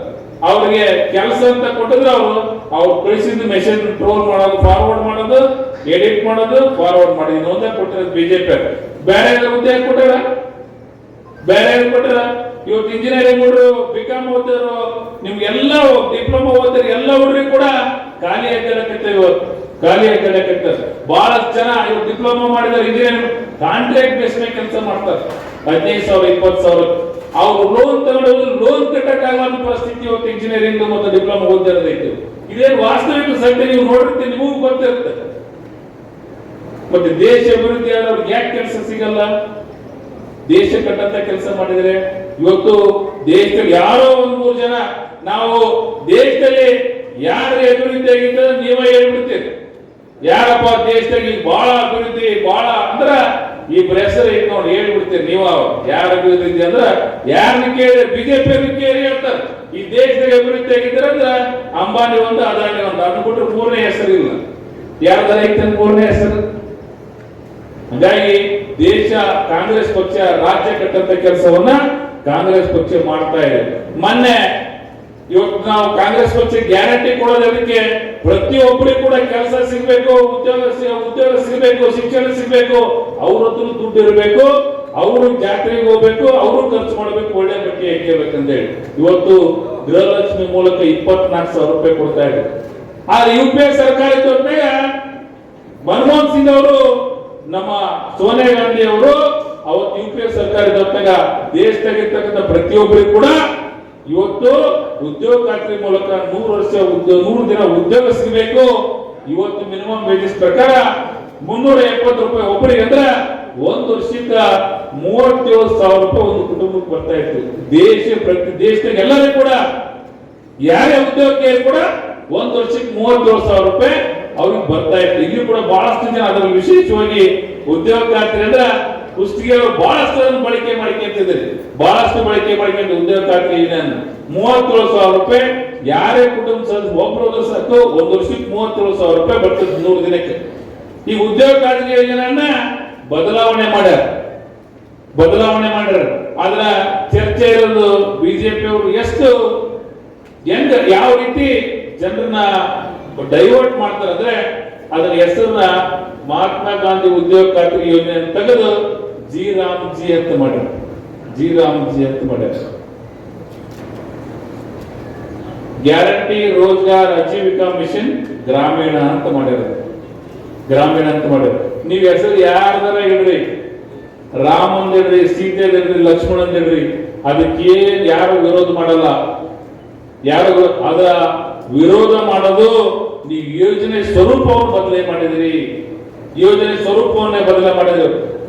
ಅವ್ರಿಗೆ ಕೆಲಸ ಅಂತ ಕೊಟ್ಟಿದ್ರೆ ಅವ್ರು ಕಳಿಸಿದ ಮೆಸೇಜ್ ಟ್ರೋಲ್ ಮಾಡೋದು, ಫಾರ್ವರ್ಡ್ ಮಾಡೋದು, ಎಡಿಟ್ ಮಾಡೋದು, ಫಾರ್ವರ್ಡ್ ಮಾಡೋದು, ಇನ್ನೊಂದೇ ಕೊಟ್ಟಿರೋದು ಬಿಜೆಪಿ. ಬೇರೆ ಹುದ್ದೆ ಕೊಟ್ಟಾರ, ಬೇರೆ ಕೊಟ್ಟಾರ. ಇವತ್ತು ಇಂಜಿನಿಯರಿಂಗ್ ಹುಡುಗರು, ಬಿಕಾಮ್ ಓದಿದ್ರು, ನಿಮ್ಗೆಲ್ಲ ಡಿಪ್ಲೊಮಾ ಓದಿದ್ರು ಎಲ್ಲ ಹುಡುಗರಿಗೆ ಕೂಡ ಖಾಲಿ ಹಾಕಿ ಇವತ್ತು ಖಾಲಿ ಹಾಕಿ ಬಹಳಷ್ಟು ಜನ ಇವತ್ತು ಡಿಪ್ಲೊಮಾ ಮಾಡಿದಾರೆ, ಇಂಜಿನಿಯರಿಂಗ್ ಕಾಂಟ್ರಾಕ್ಟ್ ಬೇಸ್ ಮೇಲೆ ಕೆಲಸ ಮಾಡ್ತಾರೆ. 15,000 20,000 ಅವ್ರು ಲೋನ್ ತಗೊಂಡು ಲೋನ್ ಕಟ್ಟಕ್ಕಾಗಲ್ಲ ಪರಿಸ್ಥಿತಿ ಇವತ್ತು ಇಂಜಿನಿಯರಿಂಗ್ ಮತ್ತು ಡಿಪ್ಲೊಮಾ ಓದಿರೋದೈತೆ. ಇದೇನು ವಾಸ್ತವಿಕ ಸಂಖ್ಯೆ ನೀವು ನೋಡಿರ್ತೀವಿ, ನಿಮಗೂ ಗೊತ್ತಿರುತ್ತೆ. ಮತ್ತೆ ದೇಶ ಅಭಿವೃದ್ಧಿ ಆದವ್ರಿಗೆ ಯಾಕೆ ಕೆಲಸ ಸಿಗಲ್ಲ? ದೇಶ ಕಟ್ಟಂತ ಕೆಲಸ ಮಾಡಿದ್ರೆ ಇವತ್ತು ದೇಶದಲ್ಲಿ ಯಾರೋ 1-3 ಜನ ನಾವು ದೇಶದಲ್ಲಿ ಯಾರು ಅಭಿವೃದ್ಧಿ ಆಗಿದ್ದ ನೀವೇ ಹೇಳ್ಬಿಡ್ತೀರಿ. ಯಾರಪ್ಪ ದೇಶದಲ್ಲಿ ಬಹಳ ಅಭಿವೃದ್ಧಿ ಬಹಳ ಅಂದ್ರ ಈ ಹೆಸರು ಐತ್ ನೋಡಿ ಹೇಳ್ಬಿಡ್ತೀರಿ ನೀವು. ಯಾರ ಅಭಿವೃದ್ಧಿ ಅಂದ್ರ ಯಾರನ್ನ ಕೇಳಿ ಬಿಜೆಪಿ ಕೇಳಿ ಹೇಳ್ತಾರೆ. ಈ ದೇಶದಲ್ಲಿ ಅಭಿವೃದ್ಧಿ ಆಗಿದ್ರೆ ಅಂದ್ರ ಅಂಬಾನಿ ಒಂದು, ಅದಾನಿ ಒಂದು, ಅದನ್ನ ಬಿಟ್ಟರೆ 3ನೇ ಹೆಸರು ಇಲ್ಲ. ಯಾರ್ದಾರ ಐತೆ 3ನೇ ಹೆಸರು? ಹಾಗಾಗಿ ದೇಶ ಕಾಂಗ್ರೆಸ್ ಪಕ್ಷ ರಾಜ್ಯ ಕಟ್ಟಂತ ಕೆಲಸವನ್ನ ಕಾಂಗ್ರೆಸ್ ಪಕ್ಷ ಮಾಡ್ತಾ ಇದೆ. ಮೊನ್ನೆ ಇವತ್ತು ನಾವು ಕಾಂಗ್ರೆಸ್ ಪಕ್ಷ ಗ್ಯಾರಂಟಿ ಕೊಡೋದಕ್ಕೆ ಪ್ರತಿಯೊಬ್ಬರಿಗೂ ಕೂಡ ಕೆಲಸ ಸಿಗ್ಬೇಕು, ಉದ್ಯೋಗ ಸಿಗ್ಬೇಕು, ಶಿಕ್ಷಣ ಸಿಗ್ಬೇಕು, ಅವ್ರ ಹತ್ರ ದುಡ್ಡು ಇರಬೇಕು, ಅವರು ಜಾತ್ರೆಗೆ ಹೋಗ್ಬೇಕು, ಅವರು ಖರ್ಚು ಮಾಡಬೇಕು, ಒಳ್ಳೆ ಬಟ್ಟೆ ಹಾಕಬೇಕಂತ ಹೇಳಿ ಇವತ್ತು ಗೃಹಲಕ್ಷ್ಮಿ ಮೂಲಕ 24,000 ರೂಪಾಯಿ ಕೊಡ್ತಾ ಇದ್ದಾರೆ. ಆದ್ರೆ UPA ಸರ್ಕಾರ ಇದ್ದೊತ್ತಾಗ ಮನಮೋಹನ್ ಸಿಂಗ್ ಅವರು, ನಮ್ಮ ಸೋನಿಯಾ ಗಾಂಧಿ ಅವರು ಅವತ್ತು UPA ಸರ್ಕಾರ ಇದ್ದೊತ್ತಾಗ ದೇಶದಾಗಿರ್ತಕ್ಕಂಥ ಪ್ರತಿಯೊಬ್ಬರಿಗೂ ಕೂಡ ಇವತ್ತು ಉದ್ಯೋಗ ಖಾತ್ರಿ ಮೂಲಕ 100 ದಿನ ಉದ್ಯೋಗ ಸಿಗಬೇಕು, ಇವತ್ತು ಮಿನಿಮಮ್ ವೇಜಸ್ ಪ್ರಕಾರ 370 ರೂಪಾಯಿ ಒಬ್ಬರಿಗೆ ಅಂದ್ರೆ ಒಂದು ವರ್ಷಕ್ಕೆ 37,000 ರೂಪಾಯಿ ಒಂದು ಕುಟುಂಬಕ್ಕೆ ಬರ್ತಾ ಇತ್ತು. ಪ್ರತಿ ದೇಶದಾಗ ಎಲ್ಲರೂ ಕೂಡ ಯಾರೇ ಉದ್ಯೋಗಕ್ಕೆ ಕೂಡ ಒಂದು ವರ್ಷಕ್ಕೆ 37,000 ರೂಪಾಯಿ ಅವ್ರಿಗೆ ಬರ್ತಾ ಇತ್ತು. ಇಲ್ಲಿ ಕೂಡ ಬಹಳಷ್ಟು ಜನ ಅದರಲ್ಲಿ ವಿಶೇಷವಾಗಿ ಉದ್ಯೋಗ ಖಾತ್ರಿ ಅಂದ್ರೆ ಕುಷ್ಟಗಿ ಅವರು ಬಹಳಷ್ಟು ಬಳಕೆ ಮಾಡ್ಕೊಂತಿದ್ದಾರೆ. ಬಹಳಷ್ಟು ಬಳಕೆ ಮಾಡ್ಕೊಂಡು ಉದ್ಯೋಗ ಖಾತ್ರಿ 37,000 ರೂಪಾಯಿ ಯಾರೇ ಕುಟುಂಬ ಸದಸ್ಯ ಒಬ್ಬರು ಸಾಕು ಒಂದು ವರ್ಷಕ್ಕೆ 37,000 ರೂಪಾಯಿ ಬರ್ತದೆ 100 ದಿನಕ್ಕೆ. ಈ ಉದ್ಯೋಗ ಖಾತ್ರಿ ಯೋಜನೆಯನ್ನ ಬದಲಾವಣೆ ಮಾಡ್ಯಾರ. ಆದ್ರ ಚರ್ಚೆ ಇರೋದು ಬಿಜೆಪಿ ಅವರು ಎಷ್ಟು ಯಾವ ರೀತಿ ಜನರನ್ನ ಡೈವರ್ಟ್ ಮಾಡ್ತಾರೆ ಅಂದ್ರೆ ಅದರ ಹೆಸರನ್ನ ಮಹಾತ್ಮ ಗಾಂಧಿ ಉದ್ಯೋಗ ಖಾತ್ರಿ ಯೋಜನೆ ತೆಗೆದು ಜಿ ರಾಮ್ಜಿ ಅಂತ ಮಾಡ್ಯಾರ. ಗ್ಯಾರಂಟಿ ರೋಜ್ಗಾರ್ ಆಜೀವಿಕಾ ಮಿಷನ್ ಗ್ರಾಮೀಣ ಅಂತ ಮಾಡ್ಯಾರ. ನೀವ್ ಹೆಸರು ಯಾರ್ದಾರ ಇಡ್ರಿ, ರಾಮ್ ಅಂದಿಡ್ರಿ, ಸೀತೆ ಅಂದಿಡ್ರಿ, ಲಕ್ಷ್ಮಣ ಅಂದಿಡ್ರಿ, ಅದಕ್ಕೆ ಯಾರು ವಿರೋಧ ಮಾಡಲ್ಲ. ಅದರ ವಿರೋಧ ಮಾಡೋದು ನೀವು ಯೋಜನೆ ಸ್ವರೂಪವನ್ನು ಬದಲೇ ಮಾಡಿದಿರಿ.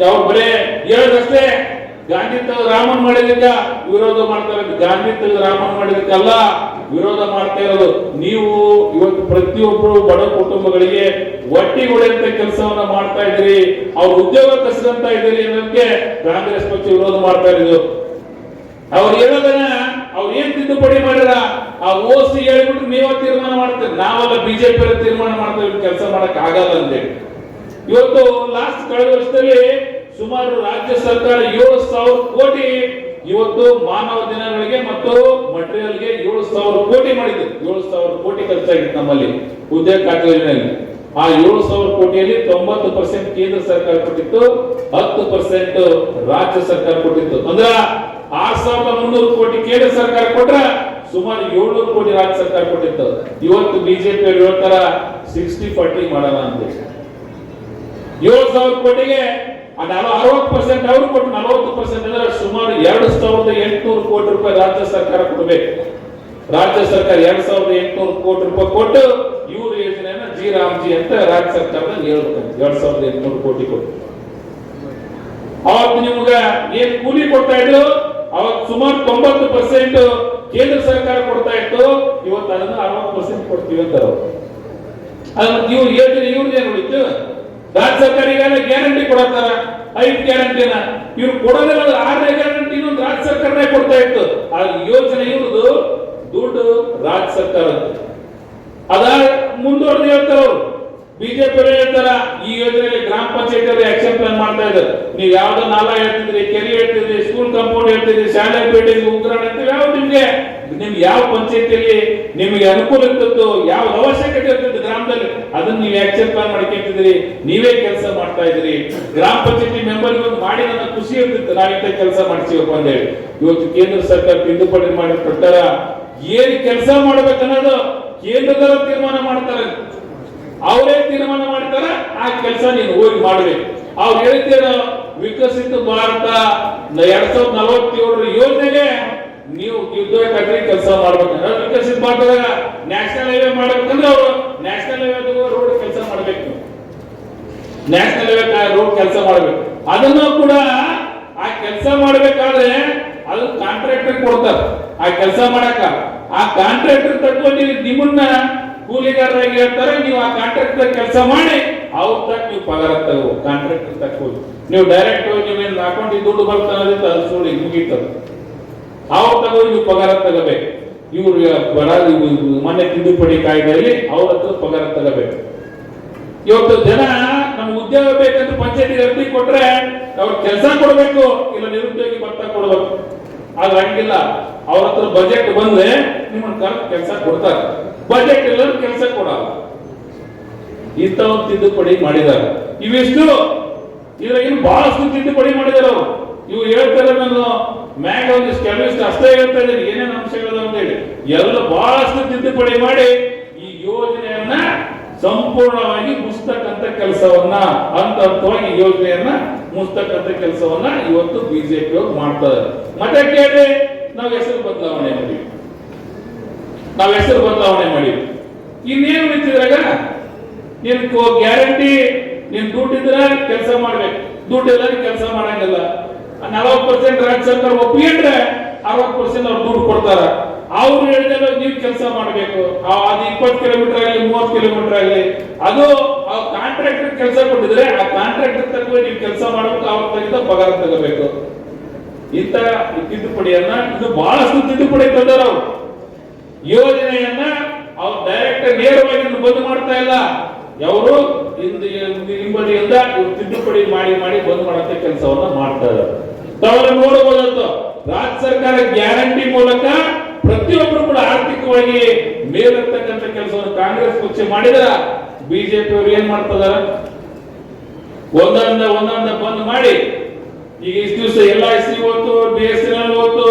ಅವ್ರು ಬರೇ ಹೇಳದಷ್ಟೇ ಗಾಂಧಿ ತೆಗೆದು ರಾಮನ್ ಮಾಡಿದಕ್ಕ ವಿರೋಧ ಮಾಡ್ತಾರೆ. ಗಾಂಧಿ ತೆಗೆದು ರಾಮನ್ ಮಾಡಿದಕ್ಕಲ್ಲ ವಿರೋಧ ಮಾಡ್ತಾ ಇರೋದು. ನೀವು ಇವತ್ತು ಪ್ರತಿಯೊಬ್ಬರು ಬಡ ಕುಟುಂಬಗಳಿಗೆ ಒಟ್ಟಿಗೊಡೆಯಂತ ಕೆಲಸವನ್ನ ಮಾಡ್ತಾ ಇದ್ದೀರಿ, ಅವ್ರ ಉದ್ಯೋಗ ಕಸಿದಂತ ಇದ್ದೀರಿ ಅನ್ನೋದಕ್ಕೆ ಕಾಂಗ್ರೆಸ್ ಪಕ್ಷ ವಿರೋಧ ಮಾಡ್ತಾ ಇರೋದು. ಅವ್ರು ಹೇಳೋದನ್ನ ಅವ್ರು ಏನ್ ತಿದ್ದುಪಡಿ ಮಾಡಿರ ಆ ಓಸಿ ಹೇಳ್ಬಿಟ್ಟು ನೀವ ತೀರ್ಮಾನ ಮಾಡ್ತೀರಿ, ನಾವೆಲ್ಲ ಬಿಜೆಪಿ ತೀರ್ಮಾನ ಮಾಡ್ತೇವೆ, ಕೆಲಸ ಮಾಡಕ್ ಆಗಲ್ಲ ಅಂತೇಳಿ. ಇವತ್ತು ಲಾಸ್ಟ್ ಕಳೆದ ವರ್ಷದಲ್ಲಿ ಸುಮಾರು ರಾಜ್ಯ ಸರ್ಕಾರ 7,000 ಕೋಟಿ ಇವತ್ತು ಮಾನವ ದಿನಗಳಿಗೆ ಮತ್ತು ಮಟೀರಿಯಲ್ಗೆ 7,000 ಕೋಟಿ ಮಾಡಿದ್ರು. 7,000 ಕೋಟಿ ಖರ್ಚಾಗಿತ್ತು ನಮ್ಮಲ್ಲಿ ಉದ್ಯೋಗ ಖಾತ್ರಿ ಯೋಜನೆಯಲ್ಲಿ. ಆ 7,000 ಕೋಟಿಯಲ್ಲಿ 90% ಕೇಂದ್ರ ಸರ್ಕಾರ ಕೊಟ್ಟಿತ್ತು, 10% ರಾಜ್ಯ ಸರ್ಕಾರ ಕೊಟ್ಟಿತ್ತು. ಅಂದ್ರ 6,300 ಕೋಟಿ ಕೇಂದ್ರ ಸರ್ಕಾರ ಕೊಟ್ರ ಸುಮಾರು 700 ಕೋಟಿ ರಾಜ್ಯ ಸರ್ಕಾರ ಕೊಟ್ಟಿತ್ತು. ಇವತ್ತು ಬಿಜೆಪಿ ಅವರು ಹೇಳ್ತಾರ 60-40 ಮಾಡೋಣ ಅಂತ. 7,000 ಕೋಟಿಗೆ 60% ಅವರು ಕೊಟ್ಟು 40% ಅಂದ್ರೆ ಸುಮಾರು 2,800 ಕೋಟಿ ರೂಪಾಯಿ ರಾಜ್ಯ ಸರ್ಕಾರ ಕೊಡಬೇಕು. ರಾಜ್ಯ ಸರ್ಕಾರ 2,800 ಕೋಟಿ ರೂಪಾಯಿ ಕೊಟ್ಟು ಇವ್ರ ಯೋಜನೆಯನ್ನ ಜಿ ರಾಮ್ಜಿ ಅಂತ ರಾಜ್ಯ ಸರ್ಕಾರದಲ್ಲಿ ಹೇಳ್ಬೇಕಂತ 2,800 ಕೋಟಿ ಕೊಟ್ಟು. ಅವತ್ತು ನಿಮ್ಗ ಏನ್ ಕೂಲಿ ಕೊಡ್ತಾ ಇದ್ರು ಅವತ್ತು ಸುಮಾರು 90% ಕೇಂದ್ರ ಸರ್ಕಾರ ಕೊಡ್ತಾ ಇತ್ತು. ಇವತ್ತು ಅದನ್ನ 60% ಕೊಡ್ತೀವಿ ಅಂತ ಇವ್ರು ಯೋಜನೆ ಇವ್ರದೇನು ಉಳಿತು. ರಾಜ್ಯ ಸರ್ಕಾರ ಈಗಾಗಲೇ ಗ್ಯಾರಂಟಿ ಕೊಡತ್ತಾರ, 5 ಗ್ಯಾರಂಟಿನ ಇವ್ರು ಕೊಡೋದಿಲ್ಲ. 6ನೇ ಗ್ಯಾರಂಟಿ ರಾಜ್ಯ ಸರ್ಕಾರನೇ ಕೊಡ್ತಾ ಇತ್ತು. ಆ ಯೋಜನೆ ಇವ್ರದು ದುಡ್ಡು ರಾಜ್ಯ ಸರ್ಕಾರ ಅದ ಮುಂದುವರೆದು ಹೇಳ್ತಾರ ಅವರು. ಬಿಜೆಪಿ ಹೇಳ್ತಾರ ಈ ಯೋಜನೆಯಲ್ಲಿ ಗ್ರಾಮ ಪಂಚಾಯತ್ ಅವರು ಆಕ್ಷನ್ ಪ್ಲಾನ್ ಮಾಡ್ತಾ ಇದ್ದಾರೆ. ನೀವು ಯಾವ್ದೋ ನಾಲ ಹೇಳ್ತಿದ್ರಿ, ಕೆರೆ ಹೇಳ್ತಿದ್ರಿ, ಸ್ಕೂಲ್ ಕಾಂಪೌಂಡ್ ಹೇಳ್ತಿದ್ರಿ, ಶಾಲೆ ಪೇಟೆ ಉಗ್ರಾಣ ಹೇಳ್ತೀವಿ. ಯಾವ ನಿಮ್ಗೆ ಯಾವ ಪಂಚಾಯತಿಯಲ್ಲಿ ನಿಮಗೆ ಅನುಕೂಲ ಇರ್ತಿತ್ತು, ಯಾವ ಅವಶ್ಯಕತೆ ಇರ್ತಿತ್ತು ಗ್ರಾಮದಲ್ಲಿ, ಅದನ್ನ ನೀವು ಆಕ್ಷನ್ ಪ್ಲಾನ್ ಮಾಡ್ಕೊಂತಿದ್ರಿ, ನೀವೇ ಕೆಲಸ ಮಾಡ್ತಾ ಇದ್ರಿ. ಗ್ರಾಮ ಪಂಚಾಯತಿ ಮೆಂಬರ್ ಒಂದು ಮಾಡಿ ನನ್ನ ಖುಷಿ ಇರ್ತಿತ್ತು, ನಾವಿಂತ ಕೆಲಸ ಮಾಡ್ತೀವಪ್ಪ ಅಂತ ಹೇಳಿ. ಇವತ್ತು ಕೇಂದ್ರ ಸರ್ಕಾರ ತಿದ್ದುಪಡಿ ಮಾಡಿದ ಪ್ರಕಾರ ಏನ್ ಕೆಲಸ ಮಾಡ್ಬೇಕನ್ನೋದು ಕೇಂದ್ರದವರು ತೀರ್ಮಾನ ಮಾಡ್ತಾರೆ. ಅವರೇ ತೀರ್ಮಾನ ಮಾಡ್ತಾರ ಆ ಕೆಲಸ ನೀನು ಹೋಗಿ ಮಾಡ್ಬೇಕು. ಅವ್ರು ಹೇಳ್ತೀರ ವಿಕಸಿತ ಭಾರತ 2047 ಯೋಜನೆಗೆ ನೀವು ಉದ್ಯೋಗ ಖಾತ್ರಿ ಕೆಲಸ ಮಾಡ್ಬೇಕಂದ್ರೆ ವಿಕಸಿತ ಭಾರತದಾಗ ನ್ಯಾಷನಲ್ ಹೈವೇ ಮಾಡ್ಬೇಕಂದ್ರೆ ಅವರು ನ್ಯಾಷನಲ್ ಹೈವೇ ರೋಡ್ ಕೆಲಸ ಮಾಡ್ಬೇಕು. ನ್ಯಾಷನಲ್ ಹೈವೇ ರೋಡ್ ಕೆಲಸ ಮಾಡ್ಬೇಕು. ಅದನ್ನು ಕೂಡ ಆ ಕೆಲಸ ಮಾಡ್ಬೇಕಾದ್ರೆ ಅದು ಕಾಂಟ್ರಾಕ್ಟರ್ ಕೊಡ್ತಾರೆ ಆ ಕೆಲಸ ಮಾಡಕ. ಆ ಕಾಂಟ್ರಾಕ್ಟರ್ ತಗೊಂಡು ನಿಮ್ಮನ್ನ ಕೂಲಿಗಾರರಾಗಿ ಹೇಳ್ತಾರೆ, ನೀವು ಆ ಕಾಂಟ್ರಾಕ್ಟರ್ ಕೆಲಸ ಮಾಡಿ ಅವ್ರ ತಕ್ಕ ನೀವು ಪಗಾರ ತಗೋ. ಕಾಂಟ್ರಾಕ್ಟರ್ ತಕ್ಕೋದು ನೀವು ಡೈರೆಕ್ಟ್ ನೀವೇನು ಅಕೌಂಟಿಗೆ ದುಡ್ಡು ಬರ್ತಾನೆ ಅದು ಸುಳ್ಳು ಮುಗೀತದೆ. ಅವ್ರ ತಗೊಂಡು ನೀವು ಪಗಾರ ತಗೋಬೇಕು. ಇವ್ರು ಮೊನ್ನೆ ತಿದ್ದುಪಡಿ ಕಾಯ್ದೆಯಲ್ಲಿ ಅವ್ರ ಹತ್ರ ಪಗಾರ ತಗೋಬೇಕು. ಇವತ್ತು ಜನ ನಮ್ಗೆ ಉದ್ಯೋಗ ಬೇಕಂತ ಪಂಚಾಯತಿಗೆ ಅರ್ಜಿ ಕೊಟ್ರೆ ಅವ್ರ ಕೆಲಸ ಕೊಡ್ಬೇಕು, ಇಲ್ಲ ನಿರುದ್ಯೋಗಿ ಭತ್ತ ಕೊಡ್ಬೇಕು. ಆದ್ರೆ ಹಂಗಿಲ್ಲ. ಅವ್ರ ಹತ್ರ ಬಜೆಟ್ ಬಂದ್ರೆ ನಿಮ್ಮನ್ನ ಕರೆಕ್ಟ್ ಕೆಲಸ ಕೊಡ್ತಾರೆ, ಬಜೆಟ್ ಇಲ್ಲ ಕೆಲಸ ಕೊಡಲ್ಲ. ಇಂಥ ಒಂದು ತಿದ್ದುಪಡಿ ಮಾಡಿದ್ದಾರೆ. ಇವಿಷ್ಟು ಇನ್ನು ಬಹಳಷ್ಟು ತಿದ್ದುಪಡಿ ಮಾಡಿದಾರೆ ಅವರು. ಇವು ಹೇಳ್ತಾರೆ ನಾನು ಮ್ಯಾಗ ಒಂದಿಷ್ಟು ಕೆಲವಿಷ್ಟು ಅಷ್ಟೇ ಹೇಳ್ತಾ ಇದ್ದೀನಿ, ಏನೇನು ಅಂಶಗಳು ಅಂತ ಹೇಳಿ ಎಲ್ಲ ಬಹಳಷ್ಟು ತಿದ್ದುಪಡಿ ಮಾಡಿ ಈ ಯೋಜನೆಯನ್ನ ಸಂಪೂರ್ಣವಾಗಿ ಮುಸ್ತಕ್ಕಂತ ಕೆಲಸವನ್ನ ಹಂತವಾಗಿ ಯೋಜನೆಯನ್ನ ಮುಸ್ತಕ್ಕಂತ ಕೆಲಸವನ್ನ ಇವತ್ತು ಬಿಜೆಪಿ ಅವರು ಮಾಡ್ತಾರೆ. ಮತ್ತೆ ಕೇಳಿ ನಾವು ಹೆಸರು ಬದಲಾವಣೆ ಮಾಡಿ ಇನ್ನೇನು ಉಳಿತಿದ್ರಾಗ ನೀನು ಗ್ಯಾರಂಟಿ ನೀನ್ ದುಡ್ಡಿದ್ರೆ ಕೆಲಸ ಮಾಡ್ಬೇಕು, ದುಡ್ಡಿಲ್ಲ ಕೆಲಸ ಮಾಡಂಗಿಲ್ಲ. 40% ರಾಜ್ಯ ಸರ್ಕಾರ ಒಪ್ಪಿಕೊಂಡ್ರೆ 60% ಅವ್ರು ದುಡ್ಡು ಕೊಡ್ತಾರ. ಅವ್ರು ಹೇಳಿದಾಗ ನೀವು ಕೆಲಸ ಮಾಡಬೇಕು. ಅದು 20 ಕಿಲೋಮೀಟರ್ ಆಗಲಿ 30 ಕಿಲೋಮೀಟರ್ ಆಗಲಿ, ಅದು ಕಾಂಟ್ರಾಕ್ಟರ್ ಕೆಲಸ ಕೊಟ್ಟಿದ್ರೆ ಆ ಕಾಂಟ್ರಾಕ್ಟರ್ ತಕ್ಕ ನೀವು ಕೆಲಸ ಮಾಡಬೇಕು, ಅವ್ರ ತಗಿದ ಪಗಾರ ತಗೋಬೇಕು. ಇಂತ ತಿದ್ದುಪಡಿಯನ್ನ ಇದು ಬಹಳಷ್ಟು ತಿದ್ದುಪಡಿ ತಂದಾರ. ಅವರು ಯೋಜನೆಯನ್ನ ಅವ್ರು ಡೈರೆಕ್ಟ್ ನೇರವಾಗಿ ಬಂದ್ ಮಾಡ್ತಾ ಇಲ್ಲ, ಅವರು ಹಿಂಬದಿಯಿಂದ ತಿದ್ದುಪಡಿ ಮಾಡಿ ಮಾಡಿ ಬಂದ್ ಮಾಡಂತ ಕೆಲಸವನ್ನ ಮಾಡ್ತಾ ಇದ್ದಾರೆ. ತಾವೆಲ್ಲ ನೋಡಬಹುದು, ರಾಜ್ಯ ಸರ್ಕಾರ ಗ್ಯಾರಂಟಿ ಮೂಲಕ ಪ್ರತಿಯೊಬ್ಬರು ಕೂಡ ಆರ್ಥಿಕವಾಗಿ ಮೇಲೆತ್ತಕ್ಕಂಥ ಕೆಲಸವನ್ನು ಕಾಂಗ್ರೆಸ್ ಪಕ್ಷ ಮಾಡಿದ್ರ, ಬಿಜೆಪಿ ಅವರು ಏನ್ ಮಾಡ್ತಿದಾರ, ಒಂದೊಂದ ಬಂದ್ ಮಾಡಿ ಈಗ ಇಷ್ಟು ದಿವಸ LIC ಹೋಯ್ತು, BSNL ಹೋಯ್ತು,